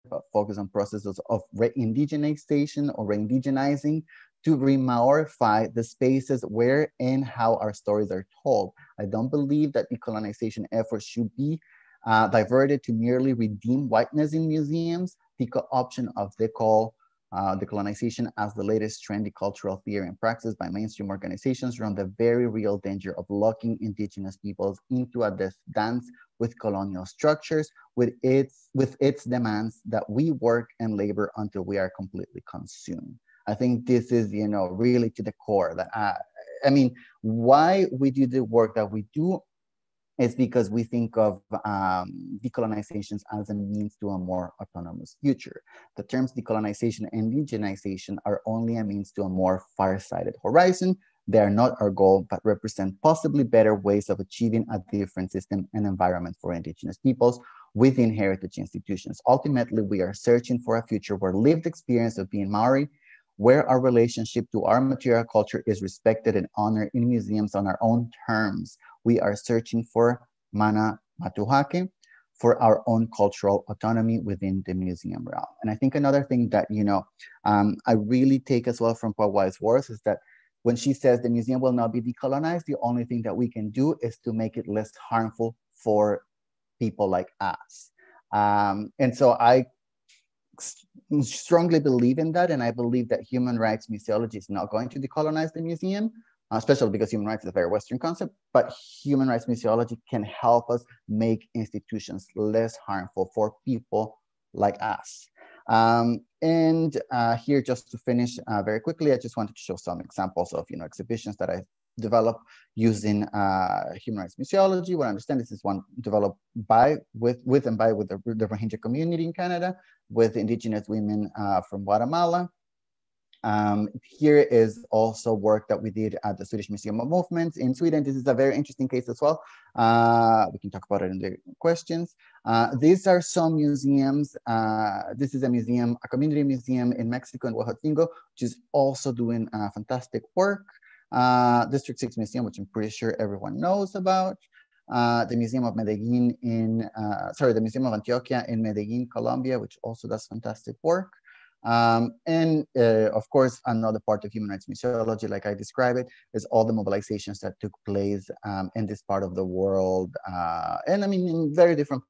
but focus on processes of re-indigenization or re-indigenizing to re-Maorify the spaces where and how our stories are told. I don't believe that decolonization efforts should be diverted to merely redeem whiteness in museums. The option of decolonization as the latest trendy cultural theory and practice by mainstream organizations run the very real danger of locking indigenous peoples into a dance with colonial structures, with its demands that we work and labor until we are completely consumed. I think this is, you know, really to the core that, I mean, why we do the work that we do is because we think of decolonizations as a means to a more autonomous future. The terms decolonization and indigenization are only a means to a more far-sighted horizon. They are not our goal, but represent possibly better ways of achieving a different system and environment for indigenous peoples within heritage institutions. Ultimately, we are searching for a future where lived experience of being Maori, where our relationship to our material culture is respected and honored in museums on our own terms. We are searching for mana matuhake, for our own cultural autonomy within the museum realm. And I think another thing that, you know, I really take as well from Pauai's words is that when she says the museum will not be decolonized, the only thing that we can do is to make it less harmful for people like us. And so I strongly believe in that, and I believe that human rights museology is not going to decolonize the museum, especially because human rights is a very Western concept, but human rights museology can help us make institutions less harmful for people like us. And here, just to finish very quickly, I just wanted to show some examples of, you know, exhibitions that I developed using human rights museology. What I understand, this is one developed with the Rohingya community in Canada, with Indigenous women from Guatemala. Here is also work that we did at the Swedish Museum of Movements in Sweden. This is a very interesting case as well. We can talk about it in the questions. These are some museums. This is a community museum in Mexico, in Huejotzingo, which is also doing fantastic work. District 6 Museum, which I'm pretty sure everyone knows about. The Museum of Medellin the Museum of Antioquia in Medellin, Colombia, which also does fantastic work. And of course, another part of human rights museology, like I described it, is all the mobilizations that took place in this part of the world. And I mean, in very different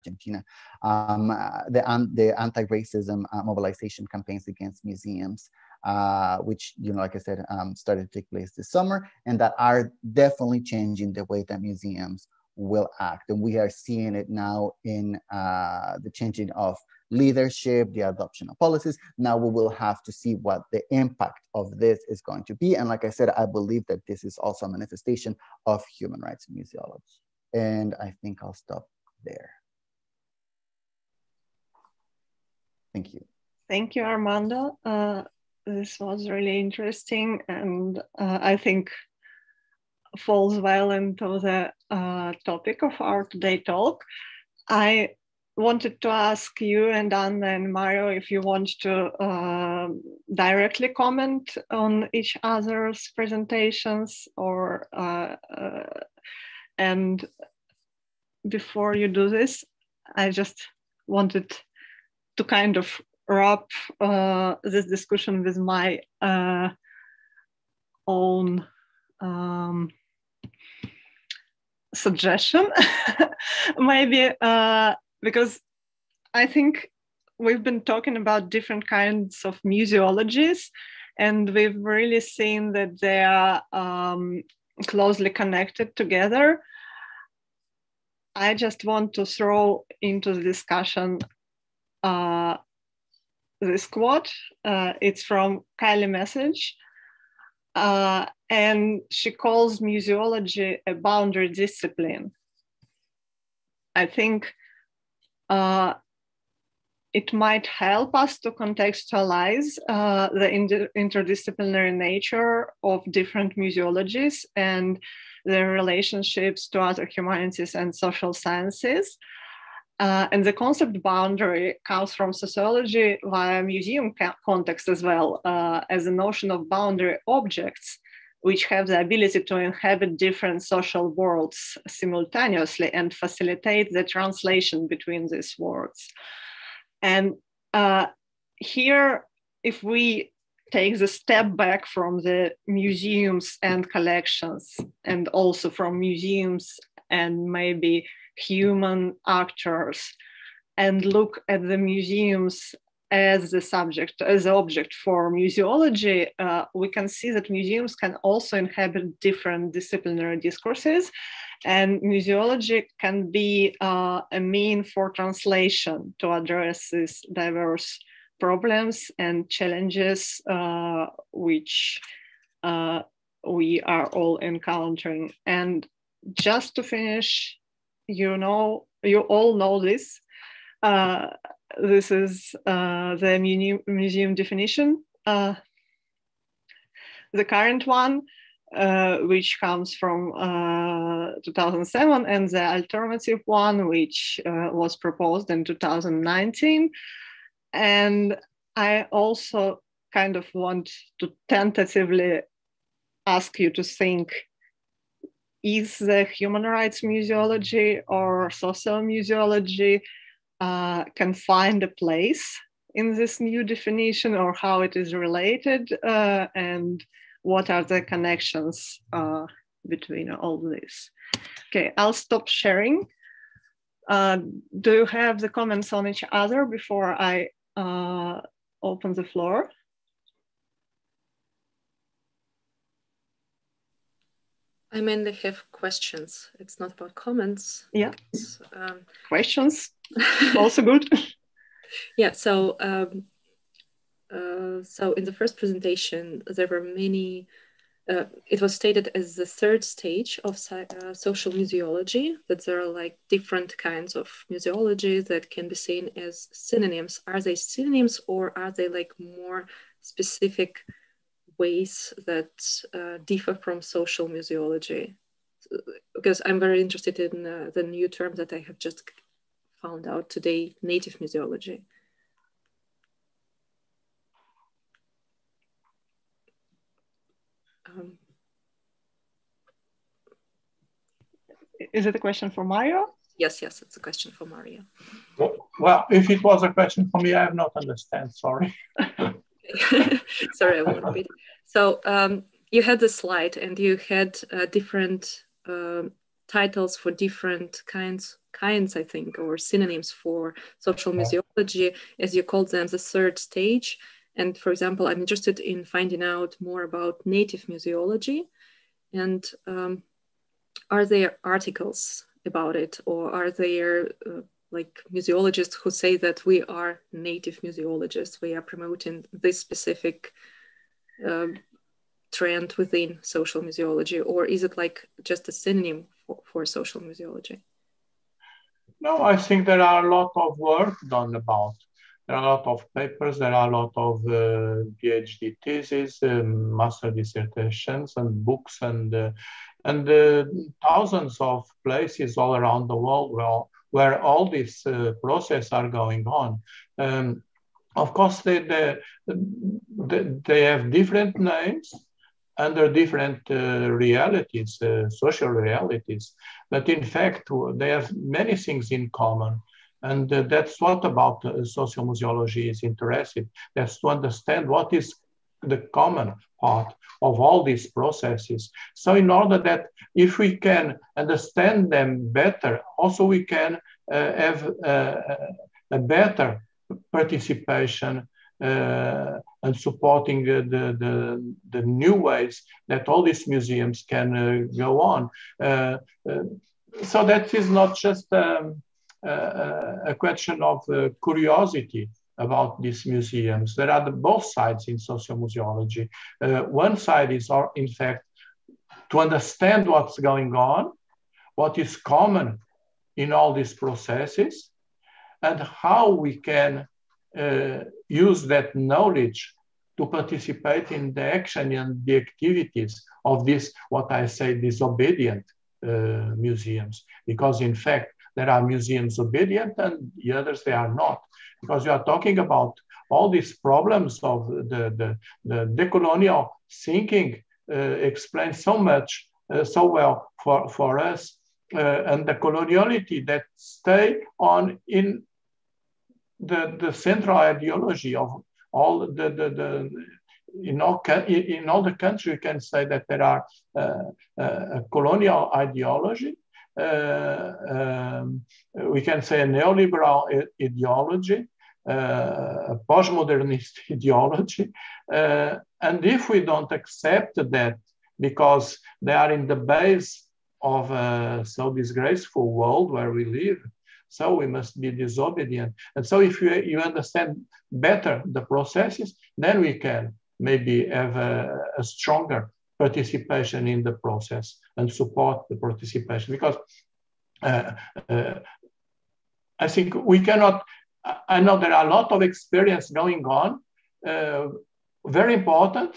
Argentina, the anti-racism mobilization campaigns against museums, which, you know, like I said, started to take place this summer, and that are definitely changing the way that museums will act. And we are seeing it now in the changing of leadership, the adoption of policies. Now we will have to see what the impact of this is going to be. And like I said, I believe that this is also a manifestation of human rights museology. And I think I'll stop there. Thank you. Thank you, Armando. This was really interesting, and I think falls well into the topic of our today talk. I wanted to ask you and Anna and Mario if you want to directly comment on each other's presentations, or and before you do this, I just wanted to kind of wrap this discussion with my own suggestion, maybe, because I think we've been talking about different kinds of museologies, and we've really seen that they are closely connected together. I just want to throw into the discussion this quote. It's from Kylie Message, and she calls museology a boundary discipline. I think it might help us to contextualize the interdisciplinary nature of different museologies and their relationships to other humanities and social sciences. And the concept boundary comes from sociology via museum context as well, as a notion of boundary objects, which have the ability to inhabit different social worlds simultaneously and facilitate the translation between these worlds. And here, if we take the step back from the museums and collections, and also from museums and maybe human actors, and look at the museums as the subject, as the object for museology, we can see that museums can also inhabit different disciplinary discourses, and museology can be a mean for translation to address these diverse problems and challenges which we are all encountering. And just to finish, you all know this. This is the museum definition, the current one, which comes from 2007, and the alternative one, which was proposed in 2019. And I also kind of want to tentatively ask you to think, is the human rights museology or social museology can find a place in this new definition, or how it is related, and what are the connections between all this? Okay, I'll stop sharing. Do you have the comments on each other before I open the floor? I mainly have questions. It's not about comments. Yeah. Questions, also good. Yeah. So, so in the first presentation, there were many. It was stated as the third stage of social museology, that there are like different kinds of museology that can be seen as synonyms. Are they synonyms, or are they like more specific ways that differ from social museology? Because I'm very interested in the new term that I have just found out today, native museology. Is it a question for Mario? Yes, it's a question for Mario. Well, if it was a question for me, I have not understand, sorry. Sorry, I won't repeat. So you had the slide and you had different titles for different kinds, I think, or synonyms for social museology, as you called them, the third stage. And for example, I'm interested in finding out more about native museology. And are there articles about it, or are there like museologists who say that we are native museologists, we are promoting this specific trend within social museology, or is it like just a synonym for social museology? No, I think there are a lot of work done about. There are a lot of papers, there are a lot of PhD theses, master dissertations and books, and thousands of places all around the world where all these processes are going on. Of course, they have different names under different realities, social realities, but in fact, they have many things in common. And that's what about social museology is interested. That's to understand what is the common part of all these processes. So in order that if we can understand them better, also we can have a better participation and supporting the new ways that all these museums can go on. So that is not just a question of curiosity about these museums. There are both sides in social museology. One side is, in fact, to understand what's going on, what is common in all these processes, and how we can use that knowledge to participate in the action and the activities of this, what I say, disobedient museums. Because in fact, there are museums obedient and the others they are not. Because you are talking about all these problems of the decolonial thinking explains so much, so well for us, and the coloniality that stay on in the central ideology of all in all the country. You can say that there are a colonial ideology. We can say a neoliberal ideology, a postmodernist ideology. And if we don't accept that, because they are in the base of a so disgraceful world where we live, so we must be disobedient. And so if you understand better the processes, then we can maybe have a stronger participation in the process and support the participation. Because I think we cannot, I know there are a lot of experience going on, very important,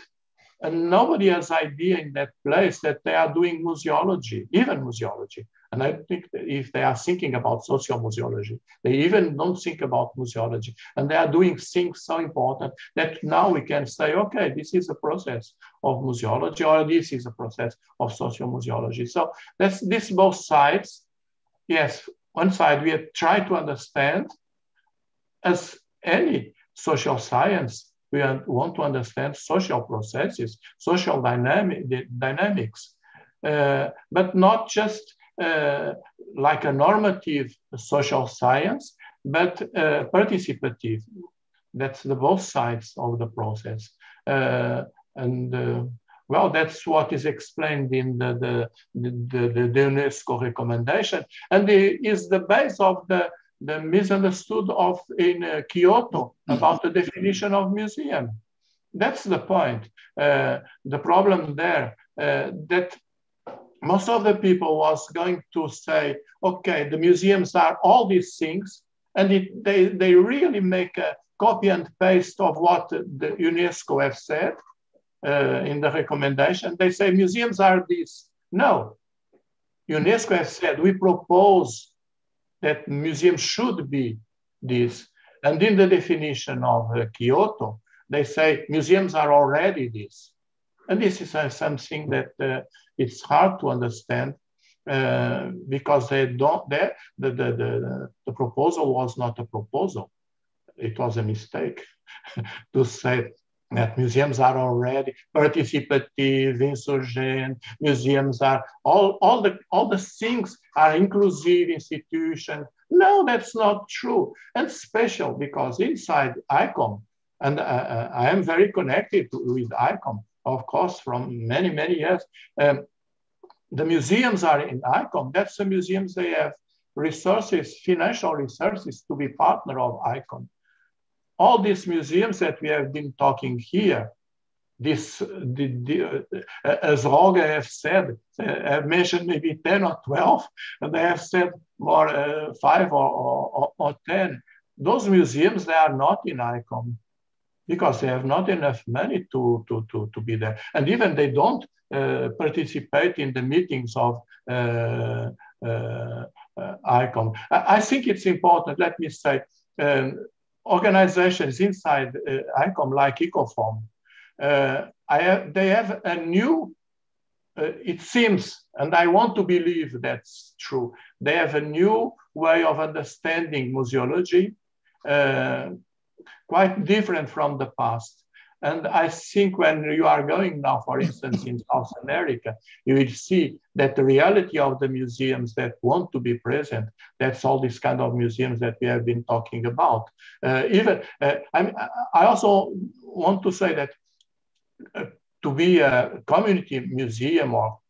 and nobody has idea in that place that they are doing museology, even museology. And I think that if they are thinking about social museology, they even don't think about museology. And they are doing things so important that now we can say, okay, this is a process of museology, or this is a process of social museology. So that's this both sides. Yes, one side we try to understand, as any social science, we want to understand social processes, social dynamics, but not just like a normative social science, but participative. That's the both sides of the process. Well, that's what is explained in the UNESCO recommendation, and is the base of the misunderstood of in Kyoto about the definition of museum. That's the point. The problem there, that most of the people was going to say, okay, the museums are all these things, and they really make a copy and paste of what the UNESCO have said in the recommendation. They say museums are this. No, UNESCO has said, we propose that museums should be this. And in the definition of Kyoto, they say museums are already this. And this is something that it's hard to understand because the proposal was not a proposal. It was a mistake to say that museums are already participative, insurgent, museums are, all the things are inclusive institutions. No, that's not true. And special because inside ICOM, and I am very connected with ICOM, of course, from many, many years. The museums are in ICOM. That's the museums, they have resources, financial resources to be partner of ICOM. All these museums that we have been talking here, as Roger have said, I've mentioned maybe 10 or 12, and they have said more 5 or 10. Those museums, they are not in ICOM because they have not enough money to be there. And even they don't participate in the meetings of ICOM. I think it's important, let me say, organizations inside ICOM like Ecoform, they have a new, it seems, and I want to believe that's true, they have a new way of understanding museology, quite different from the past. And I think when you are going now, for instance, in South America, you will see that the reality of the museums that want to be present, that's all these kind of museums that we have been talking about. I also want to say that to be a community museum or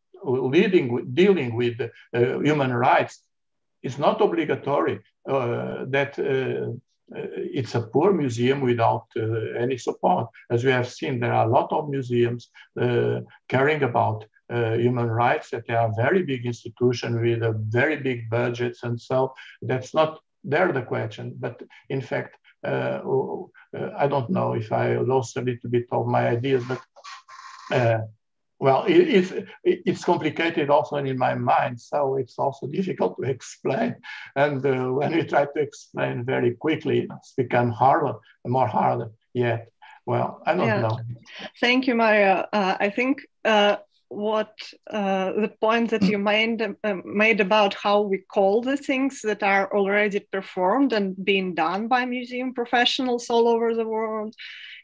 dealing with human rights is not obligatory that it's a poor museum without any support. As we have seen, there are a lot of museums caring about human rights, that they are very big institutions with a very big budgets, and so that's not there the question. But in fact, I don't know if I lost a little bit of my ideas, but well, it's complicated also in my mind, so it's also difficult to explain. And when you try to explain very quickly, it's become harder, more harder yet. Well, I don't know. Thank you, Mario. I think what the point that you made about how we call the things that are already performed and being done by museum professionals all over the world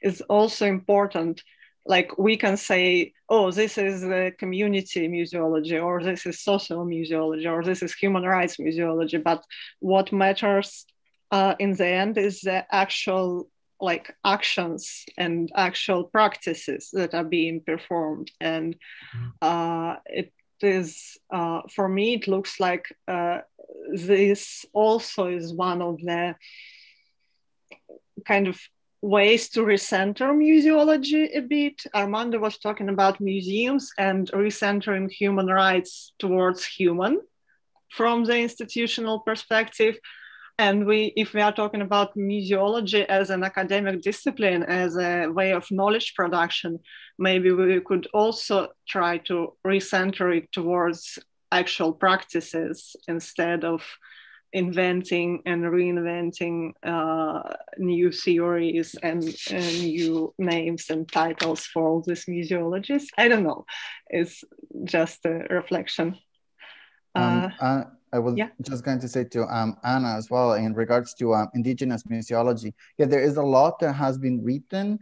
is also important. Like we can say, oh, this is community museology, or this is social museology, or this is human rights museology. But what matters in the end is the actual like actions and actual practices that are being performed. And it is, for me, it looks like this also is one of the kind of ways to recenter museology a bit. Armando was talking about museums and recentering human rights towards human from the institutional perspective. And if we are talking about museology as an academic discipline, as a way of knowledge production, maybe we could also try to recenter it towards actual practices instead of inventing and reinventing new theories and new names and titles for all these museologists. I don't know. It's just a reflection. I was just going to say to Anna as well, in regards to indigenous museology. Yeah, there is a lot that has been written.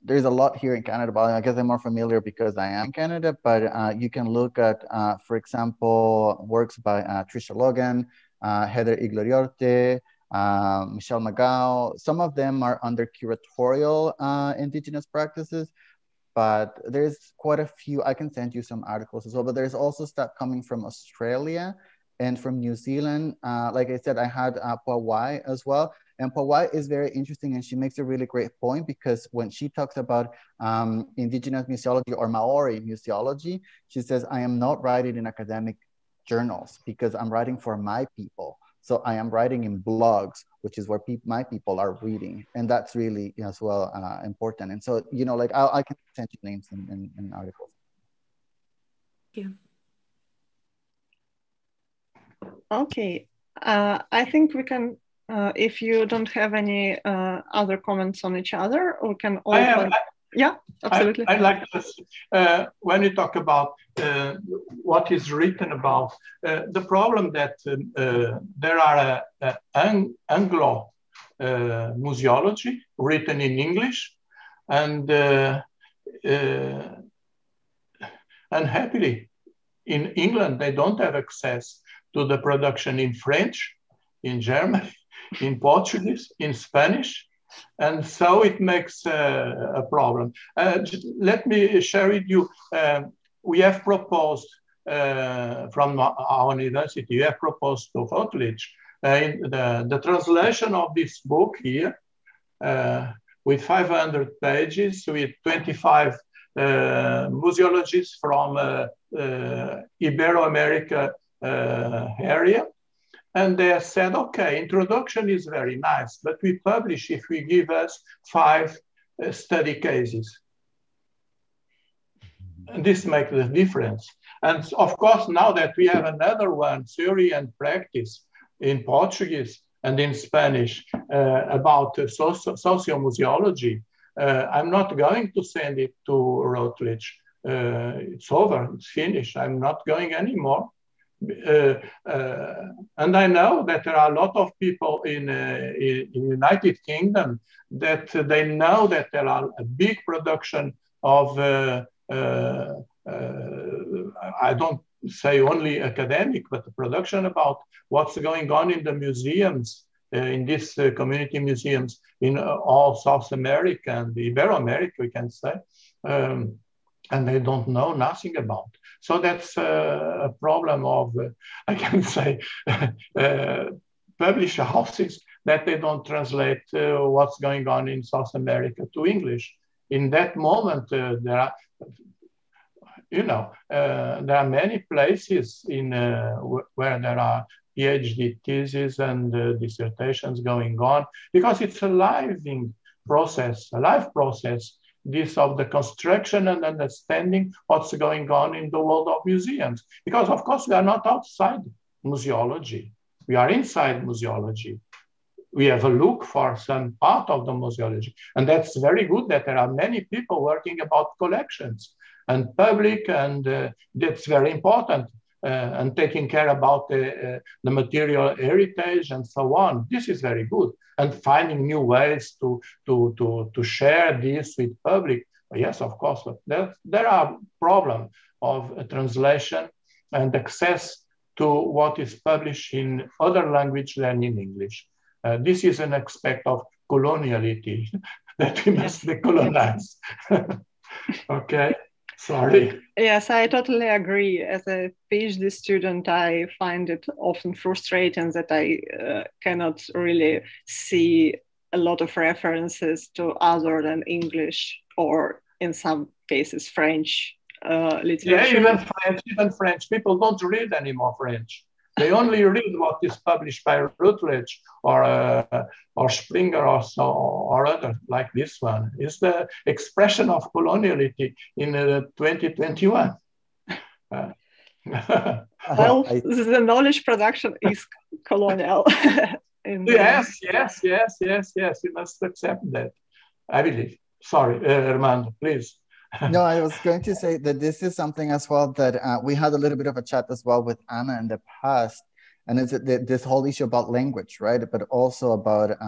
There's a lot here in Canada, but I guess I'm more familiar because I am in Canada, but you can look at, for example, works by Tricia Logan, Heather Igloriorte, Michelle Magao. Some of them are under curatorial indigenous practices, but there's quite a few. I can send you some articles as well, but there's also stuff coming from Australia and from New Zealand. Like I said, I had Pauwai as well. And Pauwai is very interesting, and she makes a really great point, because when she talks about indigenous museology or Maori museology, she says, I am not writing in academic journals because I'm writing for my people. So I am writing in blogs, which is where my people are reading. And that's really as well important. And so, you know, like I can send you names in articles. Yeah. Okay. I think we can, if you don't have any other comments on each other, we can open. Yeah, absolutely. I like this. When you talk about what is written about, the problem that there are Anglo museology written in English, and unhappily, in England, they don't have access to the production in French, in German, in Portuguese, in Spanish. And so it makes a problem. Let me share with you, we have proposed from our university, we have proposed to Routledge the translation of this book here with 500 pages, with 25 museologists from Ibero-America area. And they said, okay, introduction is very nice, but we publish if we give us 5 study cases. And this makes the difference. And of course, now that we have another one, theory and practice in Portuguese and in Spanish about sociomuseology, I'm not going to send it to Routledge. It's over, it's finished. I'm not going anymore. And I know that there are a lot of people in United Kingdom that they know that there are a big production of I don't say only academic, but the production about what's going on in the museums, in these community museums in all South America and Ibero-America, we can say, and they don't know nothing about. So that's a problem of, I can say, publisher houses that they don't translate what's going on in South America to English. In that moment, there are, there are many places in where there are PhD theses and dissertations going on, because it's a live process, this of the construction and understanding what's going on in the world of museums. Because of course we are not outside museology, we are inside museology. We have a look for some part of the museology. And that's very good that there are many people working about collections and public, and that's very important. And taking care about the material heritage and so on. This is very good. And finding new ways to share this with public. Yes, of course, there are problems of translation and access to what is published in other language than in English. This is an aspect of coloniality that we must decolonize. Okay, sorry. Yes, I totally agree. As a PhD student, I find it often frustrating that I cannot really see a lot of references to other than English, or in some cases French literature. Yeah, even French. People don't read anymore French. They only read what is published by Routledge or Springer or other like this one. It's the expression of coloniality in 2021. Well, the knowledge production is colonial. Yes. You must accept that, I believe. Sorry, Armando, please. No, I was going to say that this is something as well that we had a little bit of a chat as well with Anna in the past, and it's this whole issue about language, right? But also about,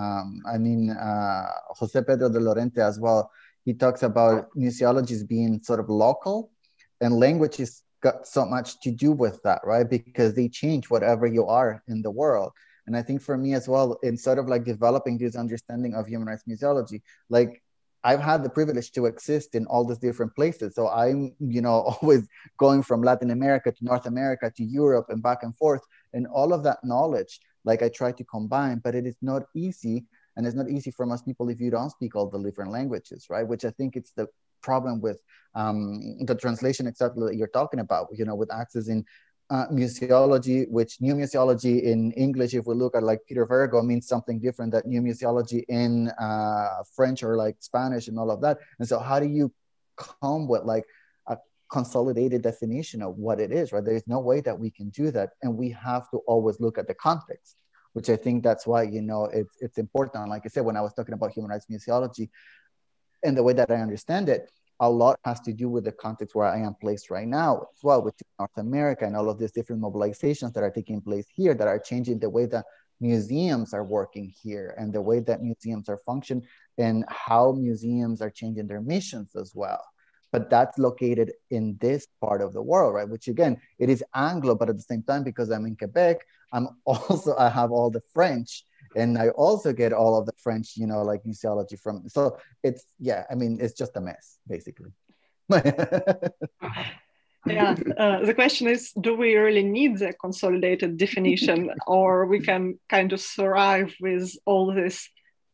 Jose Pedro de Lorente as well. He talks about museologies being sort of local, and language has got so much to do with that, right? Because they change whatever you are in the world. And I think for me as well, in sort of like developing this understanding of human rights museology, like I've had the privilege to exist in all these different places. So I'm, always going from Latin America to North America to Europe and back and forth. And all of that knowledge, like I try to combine, but it is not easy. And it's not easy for most people if you don't speak all the different languages, right? Which I think it's the problem with the translation exactly that you're talking about, with accessing museology, which new museology in English, if we look at like Peter Vergo, means something different than new museology in French or like Spanish and all of that. And so how do you come with like a consolidated definition of what it is, right? There's no way that we can do that. And we have to always look at the context, which I think that's why, it's important. Like I said, when I was talking about human rights museology and the way that I understand it, a lot has to do with the context where I am placed right now as well, with North America and all of these different mobilizations that are taking place here that are changing the way that museums are working here and the way that museums are functioning and how museums are changing their missions as well. But that's located in this part of the world, right? Which again, it is Anglo, but at the same time, because I'm in Quebec, I have all the French. And I also get all of the French, like museology from, so it's, it's just a mess, basically. Yeah, the question is, do we really need the consolidated definition, or we can kind of survive with all these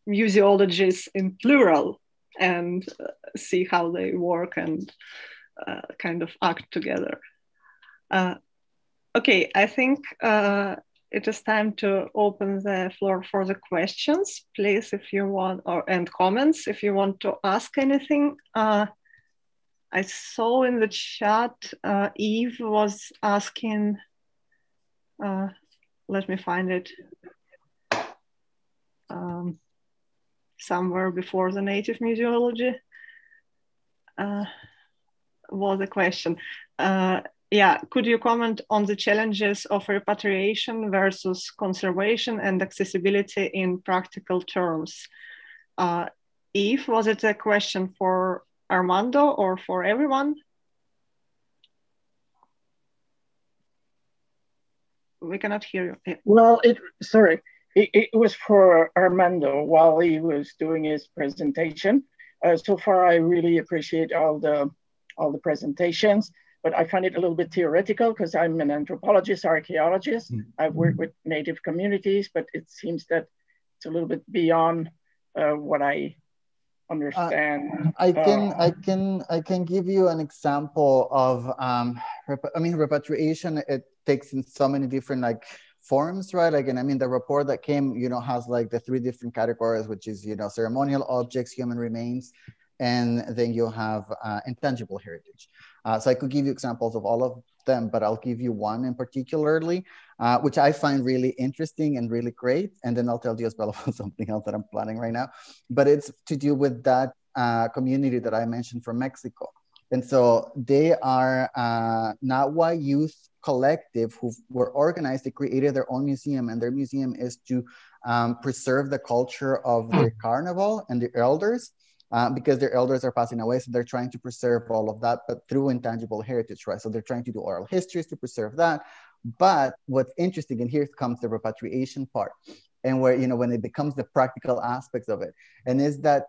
museologies in plural and see how they work and kind of act together? Okay, I think it is time to open the floor for the questions, please, if you want, and comments, if you want to ask anything. I saw in the chat, Eve was asking, let me find it, somewhere before the native museology was a question. Yeah, could you comment on the challenges of repatriation versus conservation and accessibility in practical terms? Eve, was it a question for Armando or for everyone? We cannot hear you. Yeah. Well, it was for Armando while he was doing his presentation. So far, I really appreciate all the presentations. But I find it a little bit theoretical because I'm an anthropologist, archaeologist. I've worked with native communities, but it seems that it's a little bit beyond what I understand. I can give you an example of repatriation. It takes in so many different forms, right? The report that came, has the 3 different categories, which is ceremonial objects, human remains, and then you have intangible heritage. So I could give you examples of all of them, but I'll give you one in particularly, which I find really interesting and really great. And then I'll tell you as well about something else that I'm planning right now. But it's to do with that community that I mentioned from Mexico. And so they are Nahua Youth Collective, who were organized. They created their own museum, and their museum is to preserve the culture of their carnival and the elders. Because their elders are passing away, so they're trying to preserve all of that, but through intangible heritage, right? So they're trying to do oral histories to preserve that. But what's interesting, and here comes the repatriation part, and where, when it becomes the practical aspects of it, and is that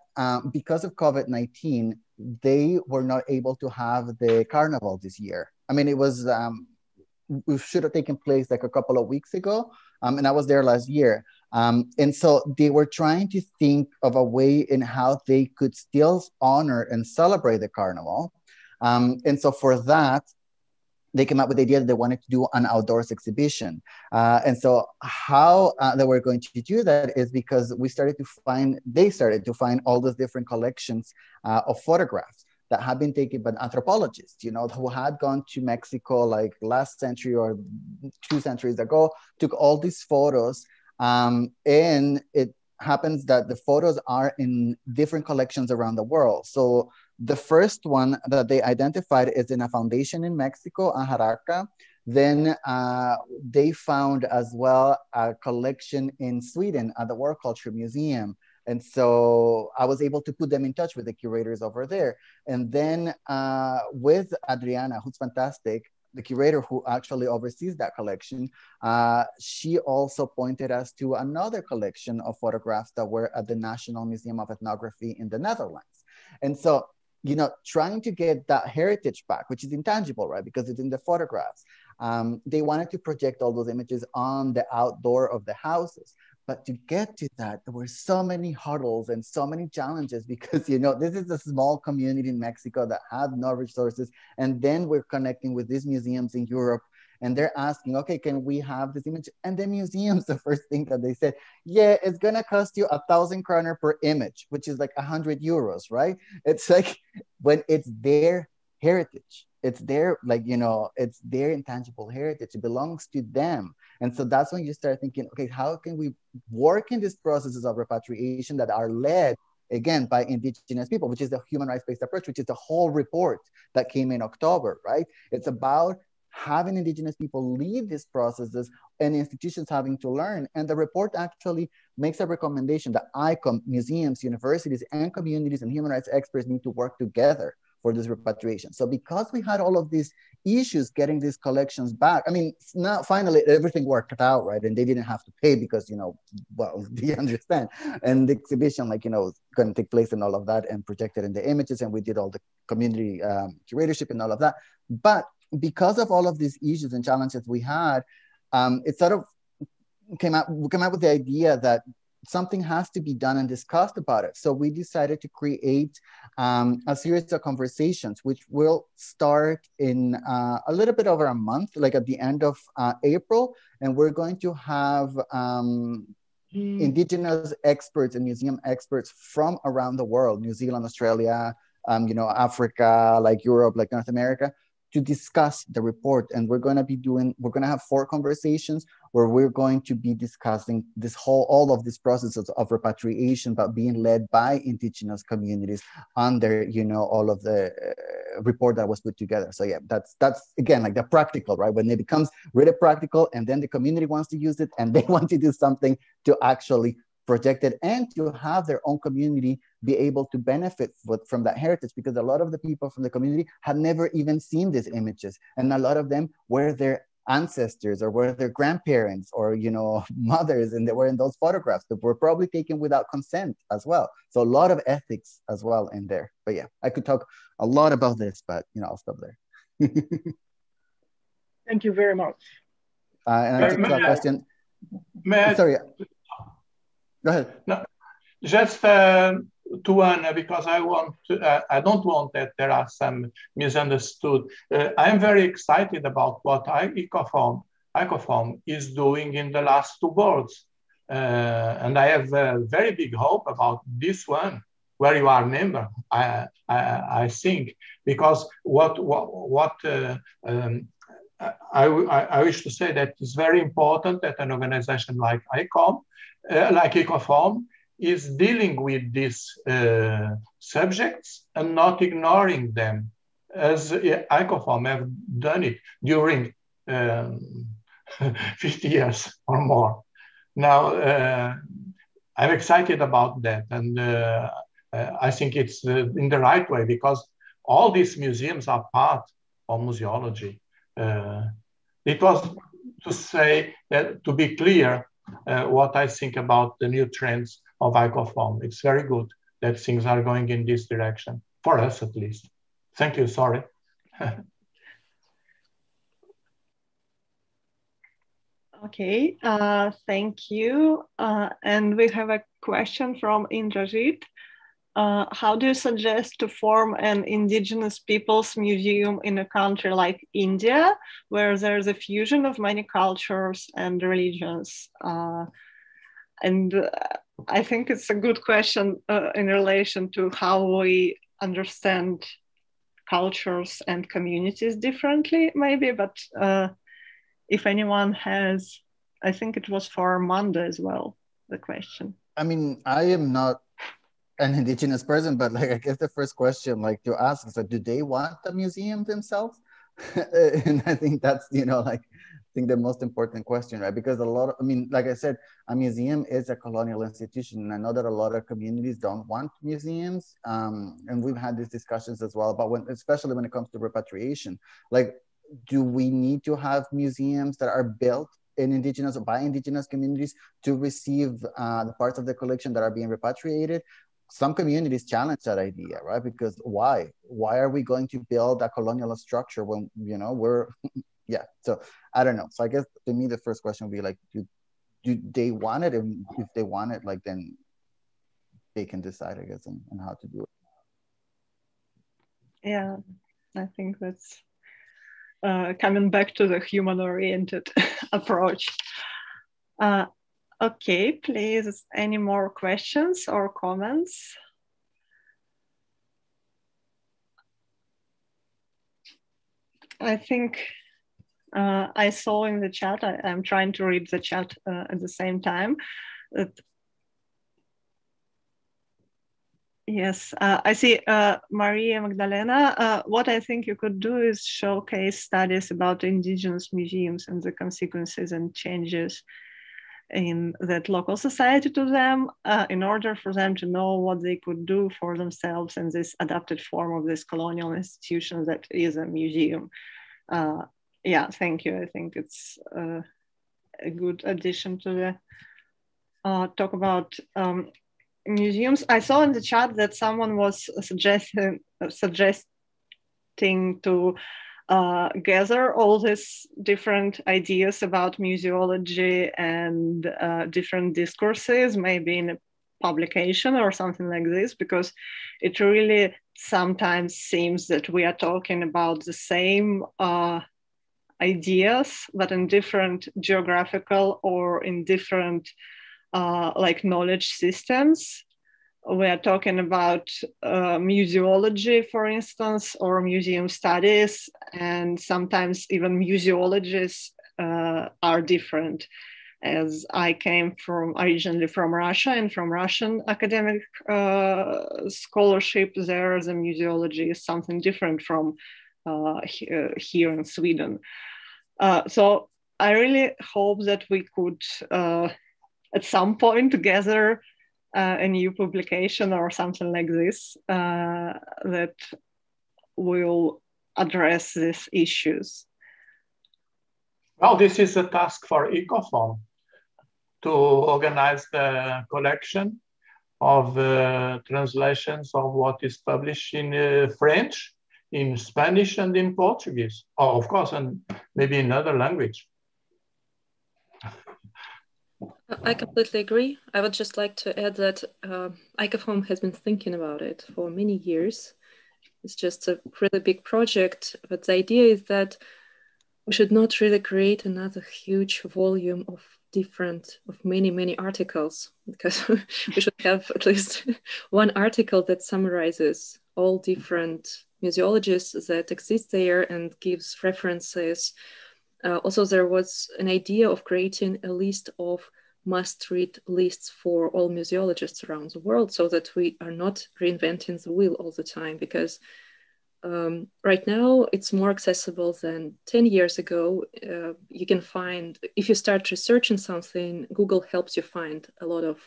because of COVID-19, they were not able to have the carnival this year. I mean, it was, it should have taken place like a couple of weeks ago, and I was there last year. And so they were trying to think of a way in how they could still honor and celebrate the carnival. And so for that, they came up with the idea that they wanted to do an outdoors exhibition. And so how they were going to do that is because they started to find all those different collections of photographs that had been taken by anthropologists, who had gone to Mexico like last century or 2 centuries ago, took all these photos. And it happens that the photos are in different collections around the world. So the first one that they identified is in a foundation in Mexico, Ajaraca. Then they found as well a collection in Sweden at the World Culture Museum. And so I was able to put them in touch with the curators over there. And then with Adriana, who's fantastic, the curator who actually oversees that collection, she also pointed us to another collection of photographs that were at the National Museum of Ethnography in the Netherlands. And so, trying to get that heritage back, which is intangible, right? Because it's in the photographs. They wanted to project all those images on the outdoor of the houses. But to get to that, there were so many hurdles and so many challenges because, this is a small community in Mexico that had no resources. And then we're connecting with these museums in Europe and they're asking, okay, can we have this image? And the museums, the first thing that they said, yeah, it's going to cost you 1,000 kroner per image, which is like 100 euros, right? It's like when it's their heritage. It's their, it's their intangible heritage. It belongs to them. And so that's when you start thinking, okay, how can we work in these processes of repatriation that are led, again, by indigenous people, which is the human rights-based approach, which is the whole report that came in October, right? It's about having indigenous people lead these processes and institutions having to learn. And the report actually makes a recommendation that ICOM, museums, universities, and communities and human rights experts need to work together for this repatriation. So because we had all of these issues getting these collections back, I mean, now finally everything worked out, right? And they didn't have to pay because, well, they understand. And the exhibition, was going to take place and all of that and projected in the images. And we did all the community curatorship and all of that. But because of all of these issues and challenges we had, it sort of we came out with the idea that something has to be done and discussed about it. So we decided to create a series of conversations, which will start in a little bit over a month, like at the end of April. And we're going to have indigenous experts and museum experts from around the world, New Zealand, Australia, Africa, like Europe, like North America, to discuss the report. And we're going to have 4 conversations where we're going to be discussing all of these processes of repatriation, but being led by indigenous communities under, all of the report that was put together. So yeah, that's again, like the practical, right? When it becomes really practical and then the community wants to use it and they want to do something to actually project it and to have their own community be able to benefit from that heritage, because a lot of the people from the community had never even seen these images. And a lot of them were their ancestors or were their grandparents or, mothers, and they were in those photographs that were probably taken without consent as well. So a lot of ethics as well in there. But yeah, I could talk a lot about this, but, I'll stop there. Thank you very much. And I think that question. Sorry. Go ahead. No, just to one, because I don't want that there are some misunderstood. I'm very excited about what ICOFOM is doing in the last 2 boards. And I have a very big hope about this one, where you are a member, I think, because I wish to say that it's very important that an organization like ICOM, like Ecoform, is dealing with these subjects and not ignoring them, as Ecoform have done it during 50 years or more. Now, I'm excited about that, and I think it's in the right way, because all these museums are part of museology. It was to say that, to be clear, what I think about the new trends of Ecoform. It's very good that things are going in this direction, for us at least. Thank you, sorry. Okay, thank you. And we have a question from Indrajit. How do you suggest to form an indigenous peoples museum in a country like India, where there's a fusion of many cultures and religions? I think it's a good question in relation to how we understand cultures and communities differently, maybe, but if anyone has, I think it was for Armando as well, the question. I mean, I am not an indigenous person, but like, I guess the first question like to ask is like, do they want the museum themselves? And I think that's, you know, like, I think the most important question, right? Because a lot of, I mean, like I said, a museum is a colonial institution. And I know that a lot of communities don't want museums. And we've had these discussions as well about especially when it comes to repatriation, like, do we need to have museums that are built in indigenous or by indigenous communities to receive the parts of the collection that are being repatriated? Some communities challenge that idea, right? Because why are we going to build a colonial structure when, you know, we're, yeah. So I don't know. So I guess to me, the first question would be like, do they want it? And if they want it, like, then they can decide, I guess, on how to do it. Yeah, I think that's coming back to the human-oriented approach. Okay, please, any more questions or comments? I think I saw in the chat, I'm trying to read the chat at the same time, that yes, I see Maria Magdalena. What I think you could do is showcase studies about indigenous museums and the consequences and changes in that local society to them, in order for them to know what they could do for themselves in this adapted form of this colonial institution that is a museum. Yeah, thank you. I think it's a good addition to the talk about museums. I saw in the chat that someone was suggesting to gather all these different ideas about museology and different discourses, maybe in a publication or something like this, because it really sometimes seems that we are talking about the same ideas, but in different geographical or in different like knowledge systems. We are talking about museology, for instance, or museum studies, and sometimes even museologists are different. As I came originally from Russia, and from Russian academic scholarship, there the museology is something different from here in Sweden. So I really hope that we could at some point gather a new publication or something like this that will address these issues. Well, this is a task for Ecoform to organize the collection of translations of what is published in French, in Spanish, and in Portuguese. Oh, of course, and maybe in another language. I completely agree. I would just like to add that Ecoform has been thinking about it for many years. It's just a really big project, but the idea is that we should not really create another huge volume of many articles, because we should have at least one article that summarizes all different museologists that exist there and gives references. Also, there was an idea of creating a list of must-read lists for all museologists around the world, so that we are not reinventing the wheel all the time, because right now it's more accessible than 10 years ago. You can find, if you start researching something, Google helps you find a lot of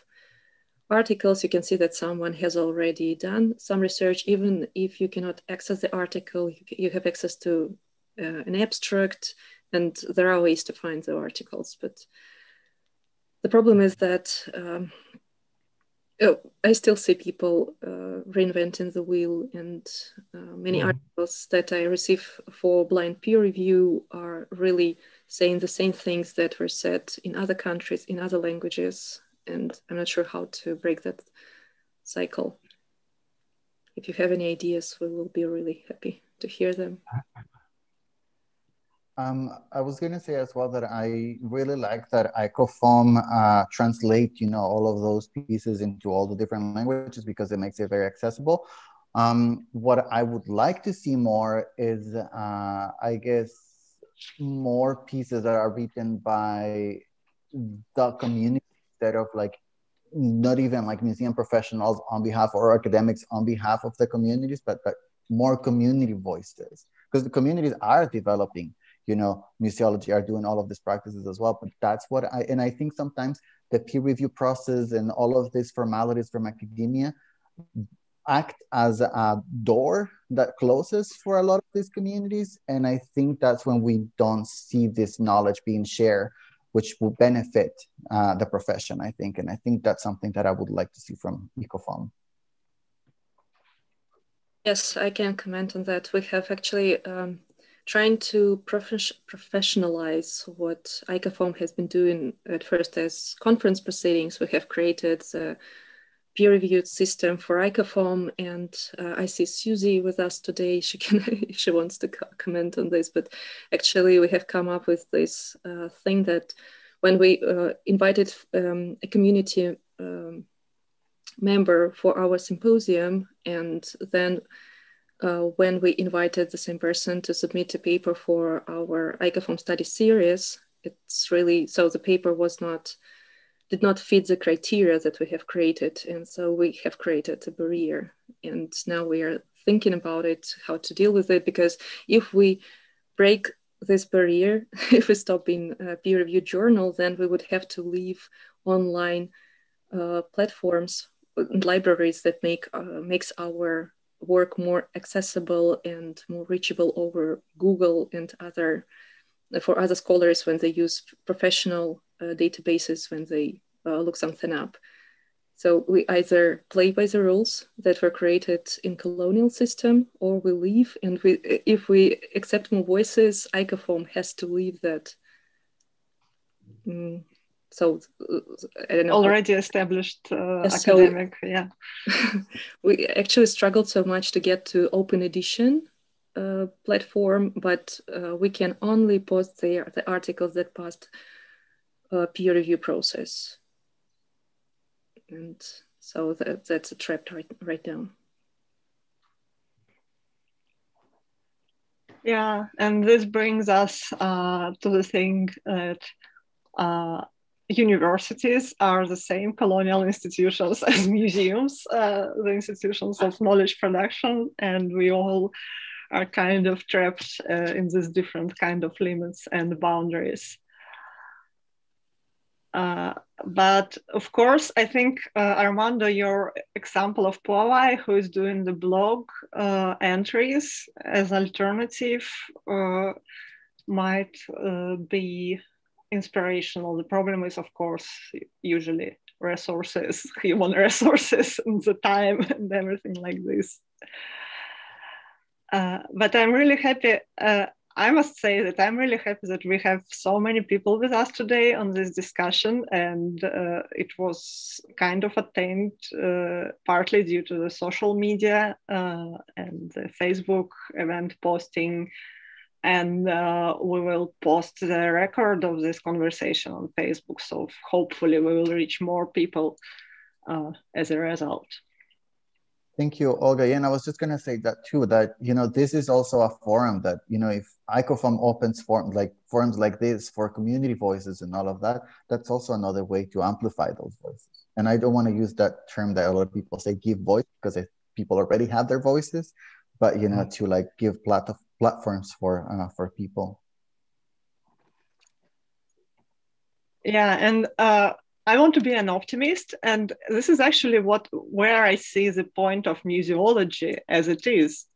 articles. You can see that someone has already done some research. Even if you cannot access the article, you have access to an abstract, and there are ways to find the articles. But the problem is that I still see people reinventing the wheel, and many articles that I receive for blind peer review are really saying the same things that were said in other countries, in other languages, and I'm not sure how to break that cycle. If you have any ideas, we will be really happy to hear them. I was going to say as well that I really like that ICOFOM translate, all of those pieces into all the different languages, because it makes it very accessible. What I would like to see more is, I guess, more pieces that are written by the community, instead of like, not even like museum professionals on behalf, or academics on behalf of the communities, but more community voices, because the communities are developing, museology, are doing all of these practices as well. But that's what I think sometimes the peer review process and all of these formalities from academia act as a door that closes for a lot of these communities. And I think that's when we don't see this knowledge being shared, which will benefit the profession, I think. And I think that's something that I would like to see from ICOFOM. Yes, I can comment on that. We have actually trying to professionalize what ICOFOM has been doing at first as conference proceedings. We have created the peer-reviewed system for ICOFOM, and I see Susie with us today. She can, if she wants to comment on this, but actually we have come up with this thing that when we invited a community member for our symposium, and then when we invited the same person to submit a paper for our ICOFOM study series, it's really, so the paper did not fit the criteria that we have created. And so we have created a barrier. And now we are thinking about it, how to deal with it, because if we break this barrier, if we stop in a peer-reviewed journal, then we would have to leave online platforms and libraries that makes our work more accessible and more reachable over Google and for other scholars when they use professional databases when they look something up. So we either play by the rules that were created in colonial system, or we leave, and if we accept more voices, ICOFOM has to leave that. So I don't know. Already established academic, yeah. We actually struggled so much to get to open edition platform, but we can only post the articles that passed peer review process. And so that's a trap right now. Yeah, and this brings us to the thing that universities are the same colonial institutions as museums, the institutions of knowledge production, and we all are kind of trapped in these different kind of limits and boundaries. But of course, I think, Armando, your example of Puawai, who is doing the blog entries as alternative, might be inspirational. The problem is, of course, usually resources, human resources, and the time and everything like this. But I'm really happy. I must say that I'm really happy that we have so many people with us today on this discussion, and it was kind of attained partly due to the social media and the Facebook event posting and we will post the record of this conversation on Facebook. So hopefully we will reach more people as a result. Thank you, Olga. Yeah, and I was just going to say that too, that, you know, this is also a forum that, you know, if ICOFOAM opens forums like this for community voices and all of that, that's also another way to amplify those voices. And I don't want to use that term that a lot of people say, give voice, because people already have their voices, but, you know, to like give platforms for people. Yeah, and I want to be an optimist, and this is actually where I see the point of museology as it is.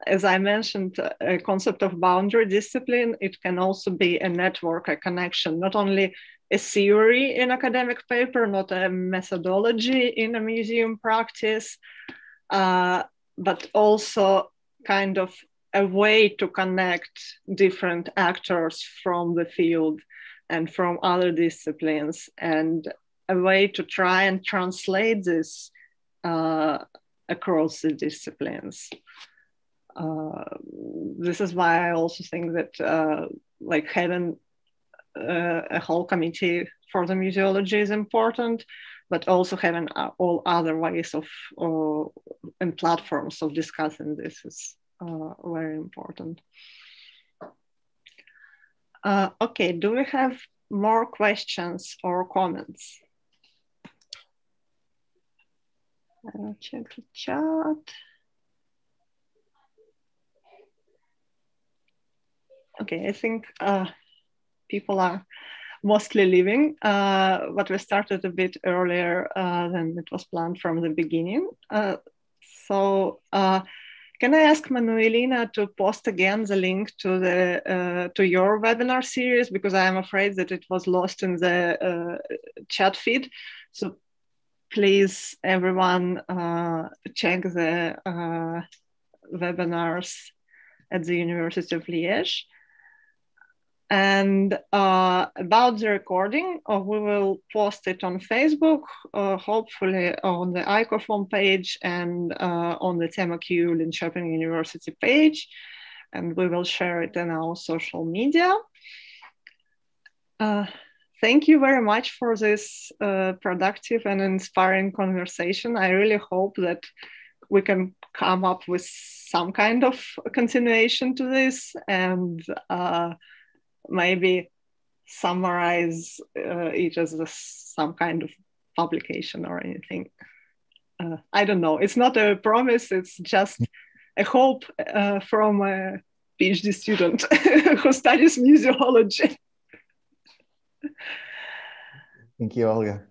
As I mentioned, a concept of boundary discipline, it can also be a network, a connection, not only a theory in academic paper, not a methodology in a museum practice, but also kind of a way to connect different actors from the field and from other disciplines, and a way to try and translate this across the disciplines. This is why I also think that like having a whole committee for the museology is important, but also having all other ways of and platforms of discussing this is very important. Okay, do we have more questions or comments? I'll check the chat. Okay, I think people are mostly leaving, but we started a bit earlier than it was planned from the beginning. Can I ask Manuelina to post again the link to the to your webinar series, because I am afraid that it was lost in the chat feed. So please, everyone, check the webinars at the University of Liège. And about the recording, we will post it on Facebook, hopefully on the ICOFOAM page and on the TemaQ Linköping University page. And we will share it in our social media. Thank you very much for this productive and inspiring conversation. I really hope that we can come up with some kind of continuation to this, and maybe summarize it as some kind of publication or anything. I don't know. It's not a promise. It's just a hope from a PhD student who studies museology. Thank you, Olga.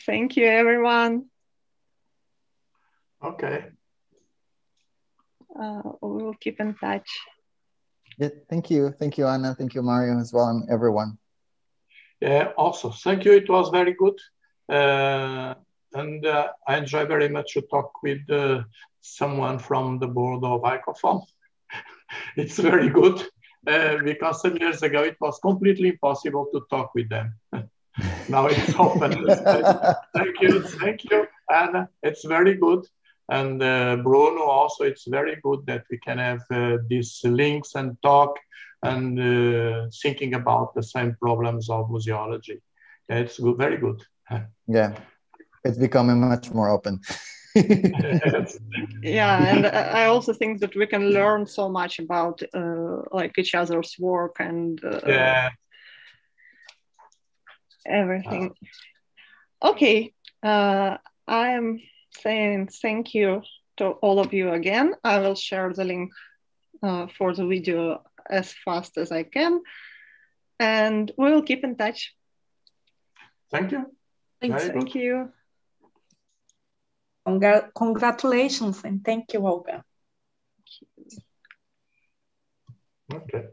Thank you, everyone. Okay. We will keep in touch. Yeah, thank you, Anna. Thank you, Mario, as well, and everyone. Yeah, also, thank you. It was very good. And I enjoy very much to talk with someone from the board of ICOFOAM. It's very good because some years ago it was completely impossible to talk with them. Now it's open. Thank you, Anna. It's very good. And Bruno, also, it's very good that we can have these links and talk and thinking about the same problems of museology. It's good, very good. Yeah, it's becoming much more open. Yeah, and I also think that we can learn so much about like each other's work and everything. Okay, I am saying thank you to all of you again. I will share the link for the video as fast as I can, and we will keep in touch. Thank you. Thank you. Congratulations and thank you, Olga. Okay.